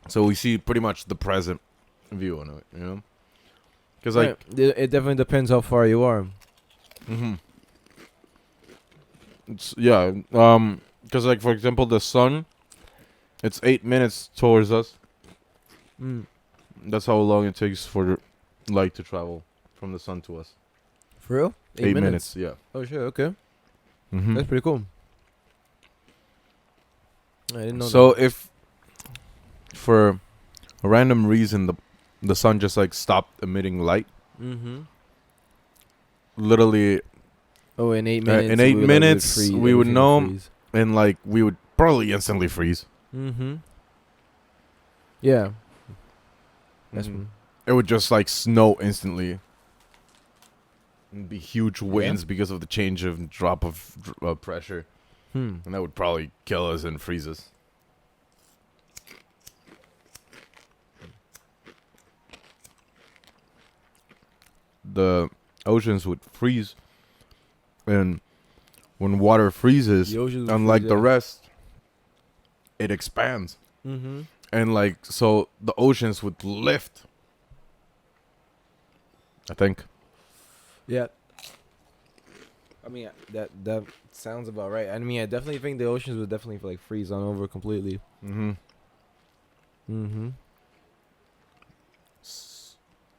So we see pretty much the present view on it, you know, because Right. like, It definitely depends how far you are. mm-hmm. It's because like for example, the sun, it's 8 minutes towards us. Mm. That's how long it takes for light to travel from the sun to us. For real? 8 minutes. Yeah. Oh shit. Okay. Mm-hmm. That's pretty cool. I didn't know So that. if for a random reason the sun just like stopped emitting light, Mm-hmm. literally Oh, in 8 minutes. in 8 minutes we would know, and like we would probably instantly freeze. Mm-hmm. Yeah. That's Mhm. It would just like snow instantly. And be huge winds because of the change of drop of pressure, and that would probably kill us and freeze us. The oceans would freeze, and when water freezes, The oceans would unlike freeze, the yeah. rest, it expands, Mm-hmm. and like so the oceans would lift, I think. Yeah. I mean that sounds about right. I mean, I definitely think the oceans would definitely like freeze on over completely. Mm-hmm. Mm-hmm.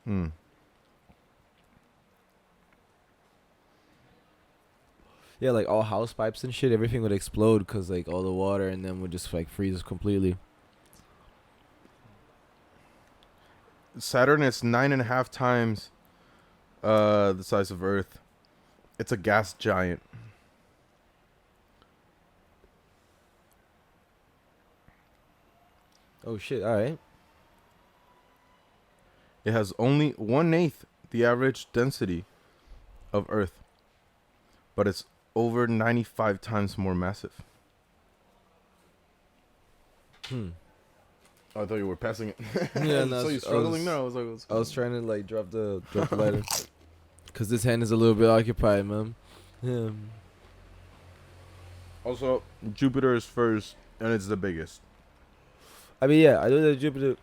Hmm. Yeah, like all house pipes and shit, everything would explode because like all the water and then would just like freeze completely. Saturn is 9.5 times the size of Earth. It's a gas giant. Oh shit! All right. It has only 1/8 the average density of Earth, but it's over 95 times more massive. Hmm. Oh, I thought you were passing it. Yeah, no, So you're struggling now. I was like, what's I was trying to like drop the lighter, cause this hand is a little bit occupied, man. Yeah. Also, Jupiter is first, and it's the biggest. I mean, yeah, I know that Jupiter.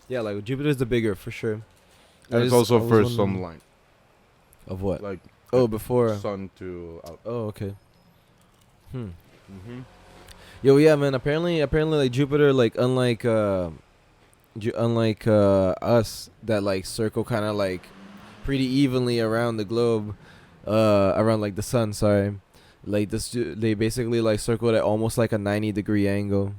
Yeah, like Jupiter's the bigger for sure. And it's I also was first wondering- on the line. Of what? Like, Oh, before. sun to out. Oh, okay. Hmm. Mm-hmm. Yo, yeah, man. Apparently, like Jupiter, like unlike us that like circle kind of like pretty evenly around the globe, around like the sun. Sorry, like they basically like circle at almost like a 90-degree angle.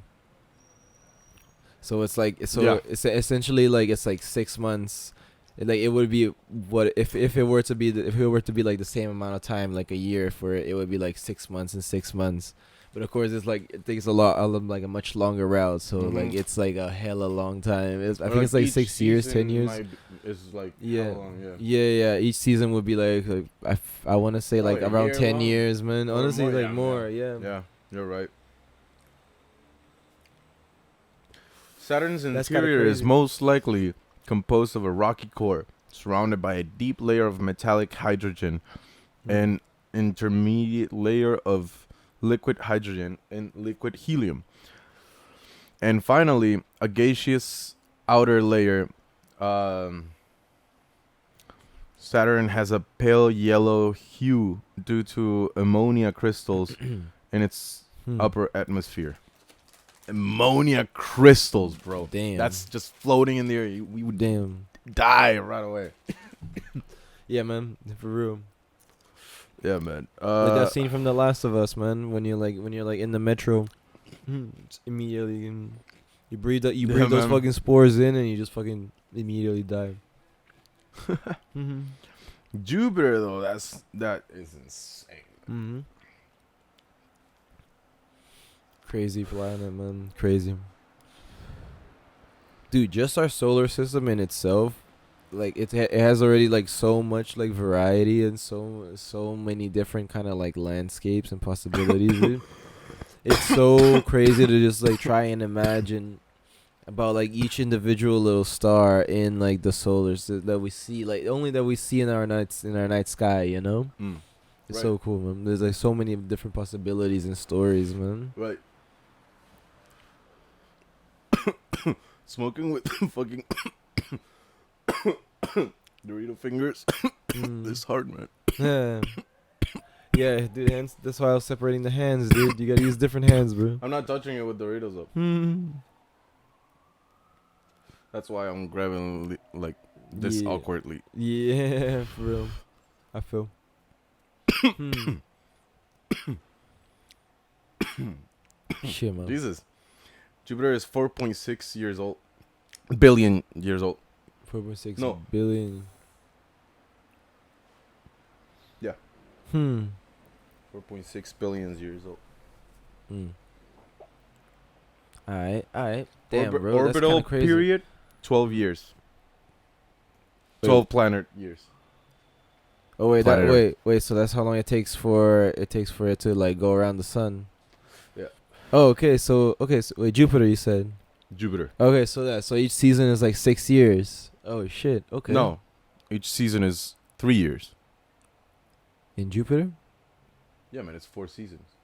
So it's like Yeah. it's essentially like it's like 6 months. Like it would be what if it were to be like the same amount of time, like a year for it would be like 6 months and 6 months. But of course, it's like it takes like a much longer route, so like it's like a hella long time. I think it's like 6 years, 10 years. Is like Yeah. how long, Yeah. Each season would be like I want to say like a around year 10 long? years, man. Or Honestly, more, like yeah, more. Yeah. Yeah, you're right. Saturn's That's kinda interior is crazy. most likely composed of a rocky core surrounded by a deep layer of metallic hydrogen, an intermediate layer of liquid hydrogen and liquid helium, and finally a gaseous outer layer. Saturn has a pale yellow hue due to ammonia crystals in its upper atmosphere. Ammonia crystals, bro. Damn. That's just floating in the air. We would Damn. die right away. Yeah, man. For real. Yeah, man. Like that scene from The Last of Us, man. When you're like in the metro, it's immediately you breathe those man. fucking spores in, and you just fucking immediately die. Jupiter, though, that is insane. Crazy planet, man. Crazy. Dude, just our solar system in itself, like it has already like so much like variety and so many different kind of like landscapes and possibilities, dude. It's so crazy to just like try and imagine about like each individual little star in like the that we see, like only that we see in our night sky, you know? It's Right. so cool, man. There's like so many different possibilities and stories, man. Right. Smoking with fucking Dorito fingers. This hard, man. Yeah. Yeah, dude, hands. That's why I was separating the hands, dude. You gotta use different hands, bro. I'm not touching it with Doritos, though. That's why I'm grabbing like this Yeah. awkwardly. Yeah, for real. I feel. Shit, man. Jesus. Jupiter is 4.6 years old. Billion years old. 4.6 No. billion. Yeah. 4.6 billion years old. Alright. Damn, bro. That's Orbital kinda crazy. period, 12 years. Wait. 12 planet years. Oh wait, Planet wait. So that's how long it takes for it to like go around the sun. Yeah. Oh, okay. So wait, Jupiter, you said. Jupiter. Okay, so each season is like 6 years. Oh shit. Okay. No. Each season is 3 years. In Jupiter? Yeah, man, it's 4 seasons.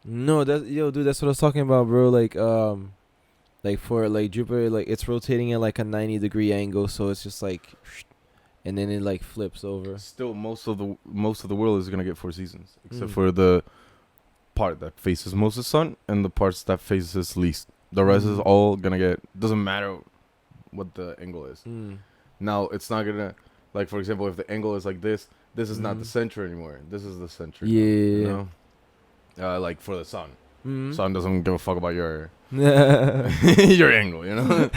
No, dude, that's what I was talking about, bro. Like for like Jupiter, like it's rotating at like a 90-degree angle, so it's just like, and then it like flips over. Still, most of the world is gonna get 4 seasons, except Mm. for the part that faces most of the sun and the parts that faces least. The rest is all gonna get. Doesn't matter what the angle is. Now it's not gonna, like, for example, if the angle is like this is not the center anymore. This is the center. Yeah. You know? Like for the sun. Sun doesn't give a fuck about your your angle, you know?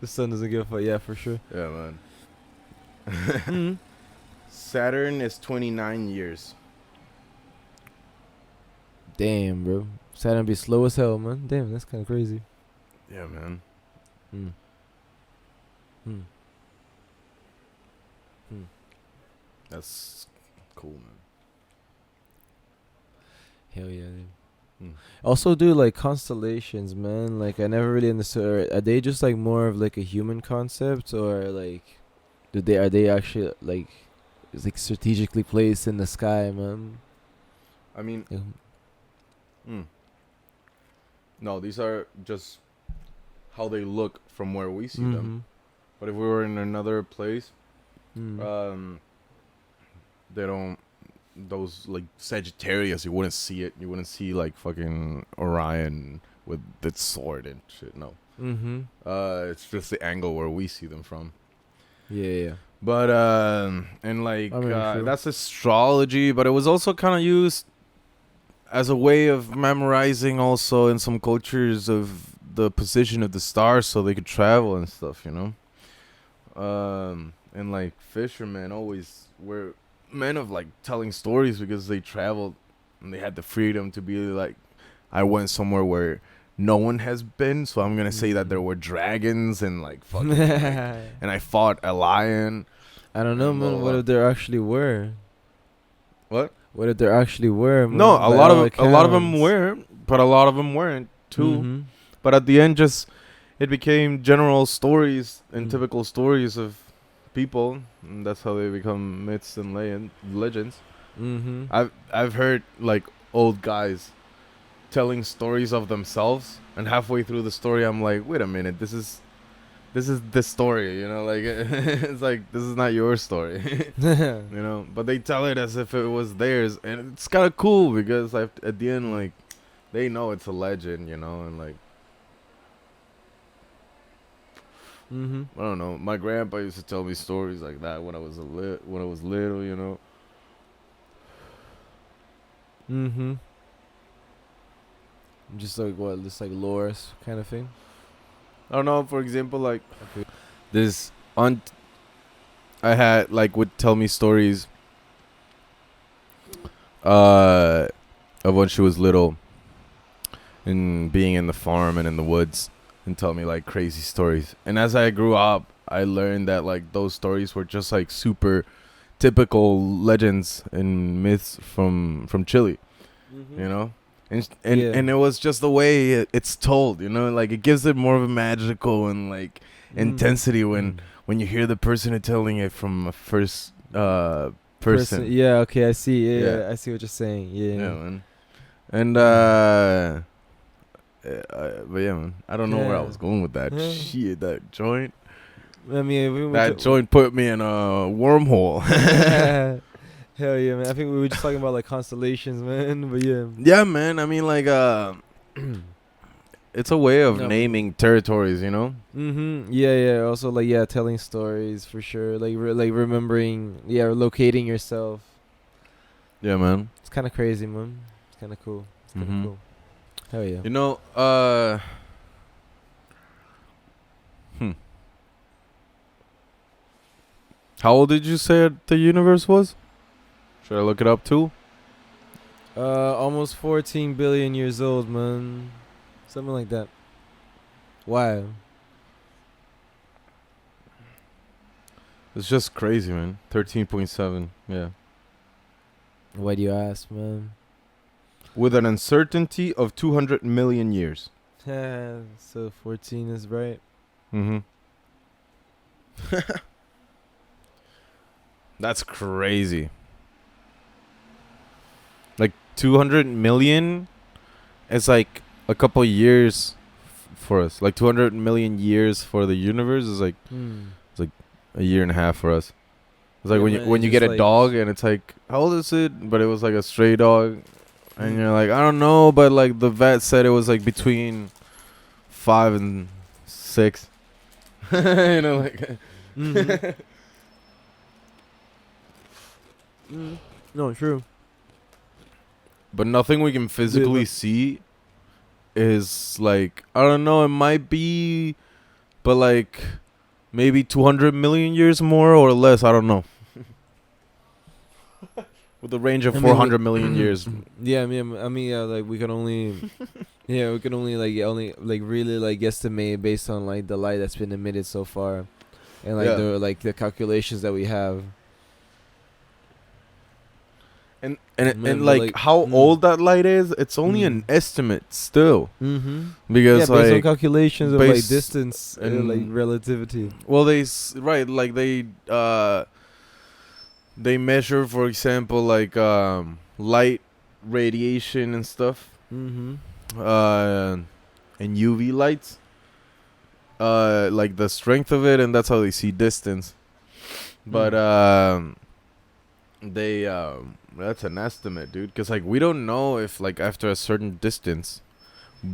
The sun doesn't give a fuck. Yeah, for sure. Yeah, man. Saturn is 29 years. Damn, bro. Saturn be slow as hell, man. Damn, that's kind of crazy. Yeah, man. That's cool, man. Hell yeah, dude. Also, dude, like constellations, man. Like I never really understood. Are they just like more of like a human concept, or like, are they actually like, it's like strategically placed in the sky, man? I mean, Like, no, these are just how they look from where we see them. But if we were in another place, they don't. Those like Sagittarius, you wouldn't see it. You wouldn't see like fucking Orion with its sword and shit. No. It's just the angle where we see them from. Yeah. But and like I mean, sure. that's astrology, but it was also kind of used as a way of memorizing also in some cultures of the position of the stars so they could travel and stuff, you know. And like fishermen always were men of like telling stories because they traveled and they had the freedom to be like, I went somewhere where no one has been, so I'm gonna say that there were dragons and like fucking like, and I fought a lion. I don't know, man. What if there actually were? What? What if there actually were? Man? No, By a lot all of them accounts. were, but a lot of them weren't too. But at the end, just it became general stories and typical stories of people, and that's how they become myths and legends. I've heard like old guys telling stories of themselves, and halfway through the story, I'm like, wait a minute, this is the story, you know, like it's like this is not your story, you know. But they tell it as if it was theirs, and it's kind of cool because at the end, like, they know it's a legend, you know, and like Mm-hmm. I don't know. My grandpa used to tell me stories like that when I was when I was little, you know. Mm-hmm. Just like what, just like lores kind of thing. I don't know. For example, like Okay. this aunt I had like would tell me stories uh of when she was little and being in the farm and in the woods and tell me like crazy stories. And as I grew up, I learned that like those stories were just like super typical legends and myths from Chile, Mm-hmm. you know? Yeah. And it was just the way it's told, you know, like it gives it more of a magical and like Mm. intensity when you hear the person telling it from a first Person. person. Yeah. Okay. I see. Yeah. Yeah. I see what you're saying. Yeah, Yeah. man. And but yeah, man. I don't know where I Yeah. was going with that. Yeah. Shit, that joint. I mean, we were That joint put me in a wormhole. hell yeah, man. I think we were just talking about like constellations, man. But yeah. Yeah, man. I mean, like, it's a way of No, I mean, naming territories, you know. Yeah, yeah. Also, like, yeah, telling stories for sure. Like, like remembering, yeah, locating yourself. Yeah, man. It's kind of crazy, man. It's kind of cool. It's kind of Mhm. cool. Hell yeah. You know, hmm. How old did you say the universe was? Should I look it up too? Almost 14 billion years old, man. Something like that. Wow. It's just crazy, man. 13.7. Yeah. Why do you ask, man? With an uncertainty of 200 million years. So 14 is right. Mm-hmm. That's crazy. Like 200 million is like a couple years for us. Like 200 million years for the universe is like a year and a half for us. It's like Yeah, when man, when it's you get just a like dog and it's like, how old is it? But it was like a stray dog, and Mm. you're like, I don't know, but like the vet said it was like between 5 and 6. You know, like. Mm-hmm. No, true. But nothing we can physically But see is like, I don't know, it might be, but like maybe 200 million years more or less. I don't know. With a range of I mean, 400 million years. yeah, yeah, like we can only, yeah, we can only like really like guesstimate based on like the light that's been emitted so far, and like Yeah. the calculations that we have. And Man, but like how old that light is, it's only an estimate still. Mm-hmm. Because Yeah, based on like calculations of like base distance and like and relativity. well right, like they measure, for example, like light radiation and stuff, Mm-hmm. and UV lights, like the strength of it, and that's how they see distance. But they that's an estimate, dude, because like we don't know if like after a certain distance,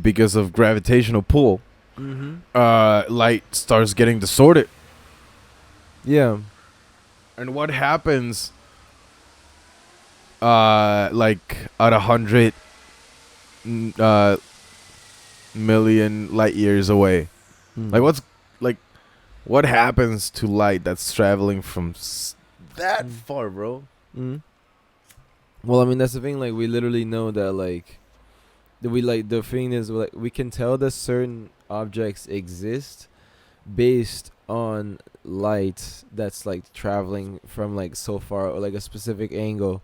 because of gravitational pull, Mm-hmm. light starts getting distorted. Yeah. And what happens like at 100 million light years away? Like what happens to light that's traveling from that far, bro? Mm. Well, I mean that's the thing. Like we literally know that the thing is like we can tell that certain objects exist based on light that's like traveling from like so far or like a specific angle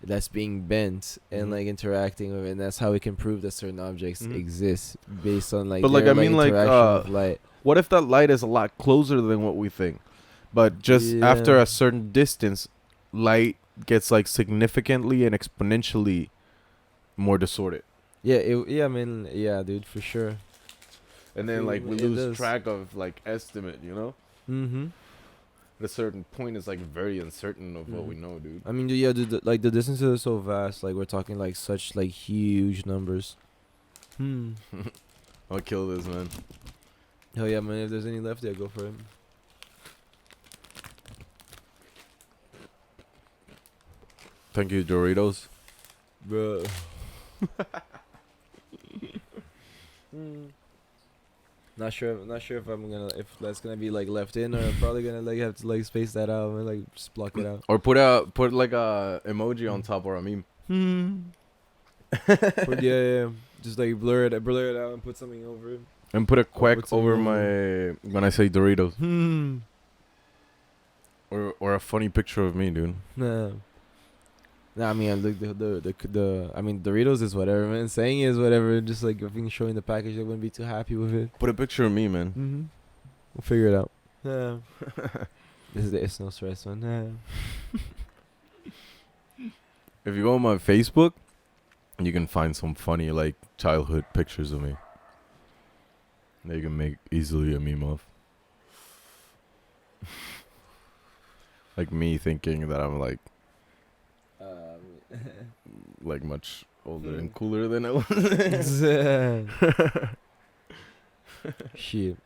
that's being bent and like interacting with it, and that's how we can prove that certain objects exist based on like But like their I mean like interaction with light. what if that light is a lot closer than what we think, but just after Yeah. a certain distance, light gets like significantly and exponentially more distorted, Yeah, I mean, yeah, dude, for sure. and then like we It lose does. track of like estimate, you know? Mm-hmm. At a certain point, it's like very uncertain of what we know, dude. I mean, yeah, dude, like the distances are so vast. Like we're talking like such like huge numbers. I'll kill this, man. Hell yeah, man. If there's any left, yeah, go for it. Thank you, Doritos. Bro. Not sure if if that's gonna be like left in, or I'm probably gonna like have to like space that out and like just block it out. Or put like a emoji on top or a meme. Yeah, just like blur it out and put something over it. And put a quack put over some- my when I say Doritos. Or a funny picture of me, dude. Nah, I mean, look, I mean, Doritos is whatever, man. Saying is whatever. Just like if you can show in the package, I wouldn't be too happy with it. Put a picture of me, man. We'll figure it out. It's no stress, man. If you go on my Facebook, you can find some funny like childhood pictures of me that you can make easily a meme of. Like me thinking that I'm like much older and cooler than I was. Shit.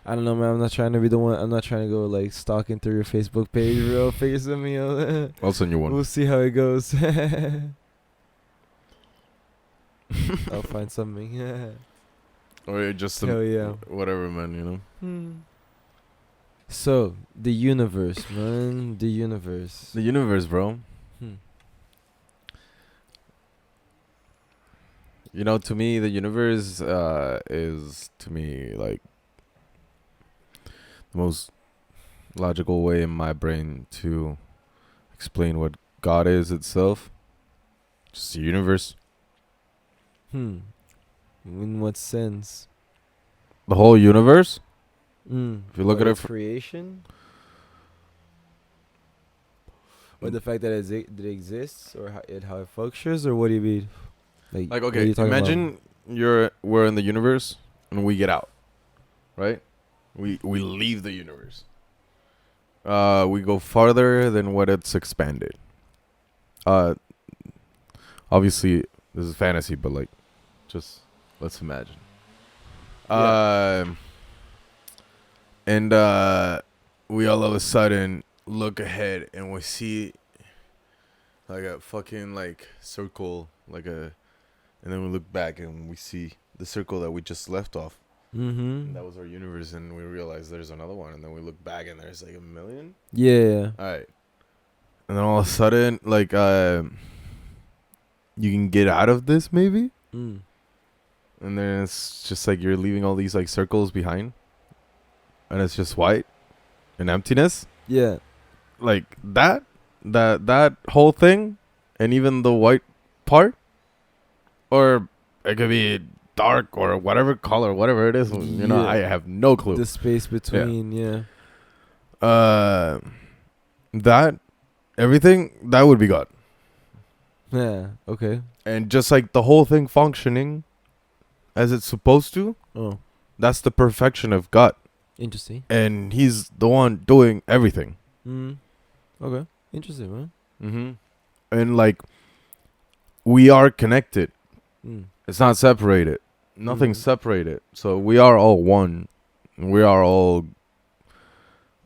I don't know, man. I'm not trying to be the one. I'm not trying to go like stalking through your Facebook page, bro. Figure something out. I'll send you one. We'll see how it goes. I'll find something. Or just Hell yeah. whatever, man. You know. So the universe, man. The universe. The universe, bro. You know, to me, the universe is to me like the most logical way in my brain to explain what God is itself. Just the universe. In what sense? The whole universe. If you look at it creation, or the fact that it exists, or how it functions, or what do you mean? Like what are okay, you talking imagine we're in the universe and we get out, right? We leave the universe. We go farther than what it's expanded. Obviously this is fantasy, but like, just let's imagine. And we all of a sudden look ahead and we see like a fucking like circle, and then we look back and we see the circle that we just left off. And that was our universe, and we realize there's another one, and then we look back and there's like a million. Yeah. All right. And then all of a sudden, like, you can get out of this maybe. And then it's just like you're leaving all these like circles behind, and it's just white and emptiness. Yeah. Like that whole thing, and even the white part, or it could be dark or whatever color, whatever it is. You know, I have no clue. The space between, yeah. That everything that would be God. Yeah. Okay. And just like the whole thing functioning as it's supposed to. Oh. That's the perfection of God. Interesting. And he's the one doing everything. Okay. Interesting, man. And like, we are connected. It's not separated. Nothing's separated. So we are all one. We are all,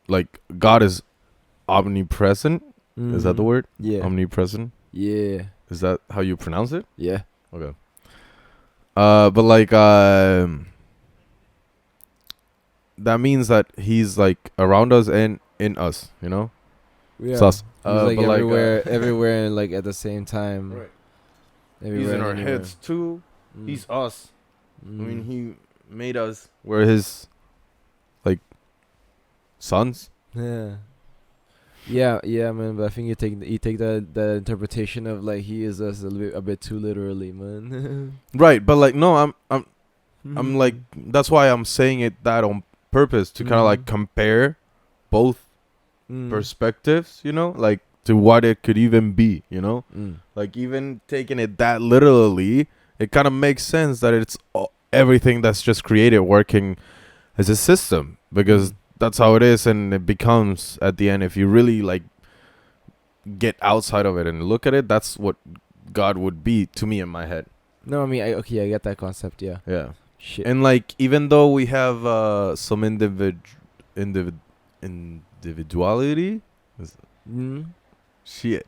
like, God is omnipresent. Is that the word? Yeah. Omnipresent? Yeah. Is that how you pronounce it? Yeah. Okay. But like, that means that he's like around us and in us, you know? Yeah. Sus. He's like but everywhere, everywhere, and like at the same time. Right. Everywhere He's in and our anywhere. heads too. He's us. I mean, Mm. he made us. We're his, like, sons. Yeah. Yeah, man. But I think you take that interpretation of like he is us a bit too literally, man. Right, but like, no, I'm like, that's why I'm saying it that on purpose to kind of like compare both perspectives, you know, like to what it could even be, you know, like even taking it that literally, it kind of makes sense that it's everything that's just created working as a system, because that's how it is. And it becomes at the end, if you really like get outside of it and look at it, that's what God would be to me in my head. No, I mean, I get that concept. Yeah. Yeah. Shit. And like, even though we have some individuality, Mm. shit.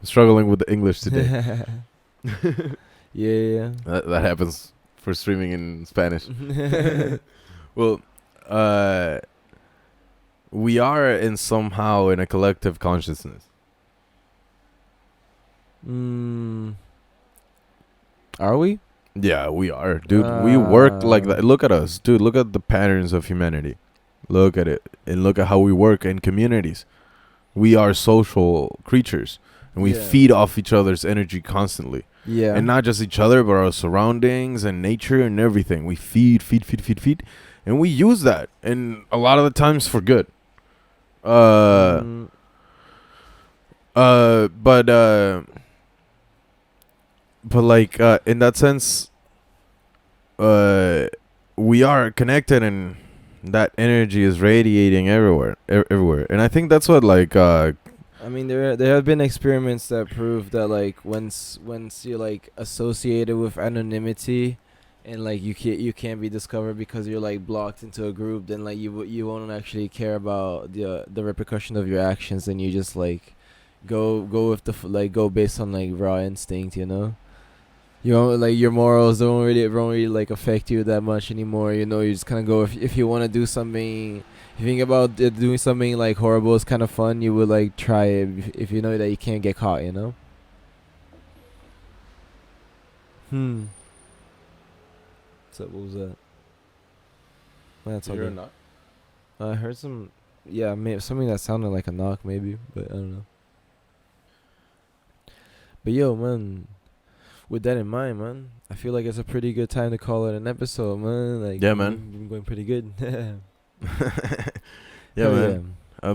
Struggling with the English today. Yeah. That happens for streaming in Spanish. Well, we are somehow in a collective consciousness. Are we? Yeah, we are, dude. We work like that. Look at us, dude. Look at the patterns of humanity. Look at it, and look at how we work in communities. We are social creatures, and we feed off each other's energy constantly. Yeah. And not just each other, but our surroundings and nature and everything. We feed, and we use that, and a lot of the times for good. But like in that sense, we are connected, and that energy is radiating everywhere, and I think that's what like I mean, there have been experiments that prove that like once you're like associated with anonymity, and like you can't be discovered because you're like blocked into a group, then like you won't actually care about the repercussion of your actions, and you just like go with the go based on like raw instinct, you know. You don't like your morals don't really like affect you that much anymore. You know, you just kind of go if you want to do something. If you think about doing something like horrible is kind of fun, you would like try it if you know that you can't get caught. You know. So what was that? That's all good. I heard some. Yeah, something that sounded like a knock, maybe, but I don't know. But yo, man. With that in mind, man, I feel like it's a pretty good time to call it an episode, man. Like, yeah, man. We've been going pretty good. Yeah, man. Yeah.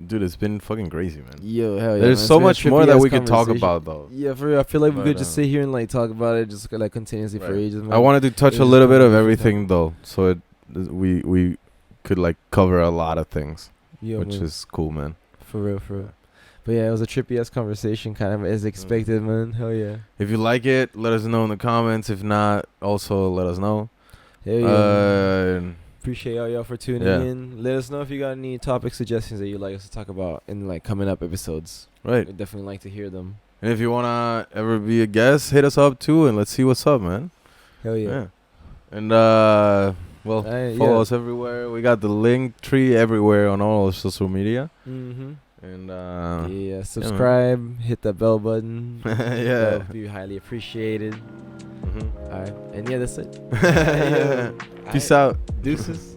Dude, it's been fucking crazy, man. Yo, hell yeah. There's man. so much more that we could talk about, though. Yeah, for real. I feel like we could just sit here and like talk about it just like continuously for ages, man. I wanted to touch a little bit of everything, though, so we could like cover a lot of things, which is cool, man. For real. But yeah, it was a trippy ass conversation, kind of as expected, man. Hell yeah. If you like it, let us know in the comments. If not, also let us know. Hell yeah. Appreciate all y'all for tuning in. Let us know if you got any topic suggestions that you'd like us to talk about in like coming up episodes. Right. We'd definitely like to hear them. And if you wanna ever be a guest, hit us up too, and let's see what's up, man. Hell yeah. And follow us everywhere. We got the link tree everywhere on all social media. And subscribe, hit that bell button. Yeah, that'll be highly appreciated. All right, and yeah, that's it. Peace out. Deuces.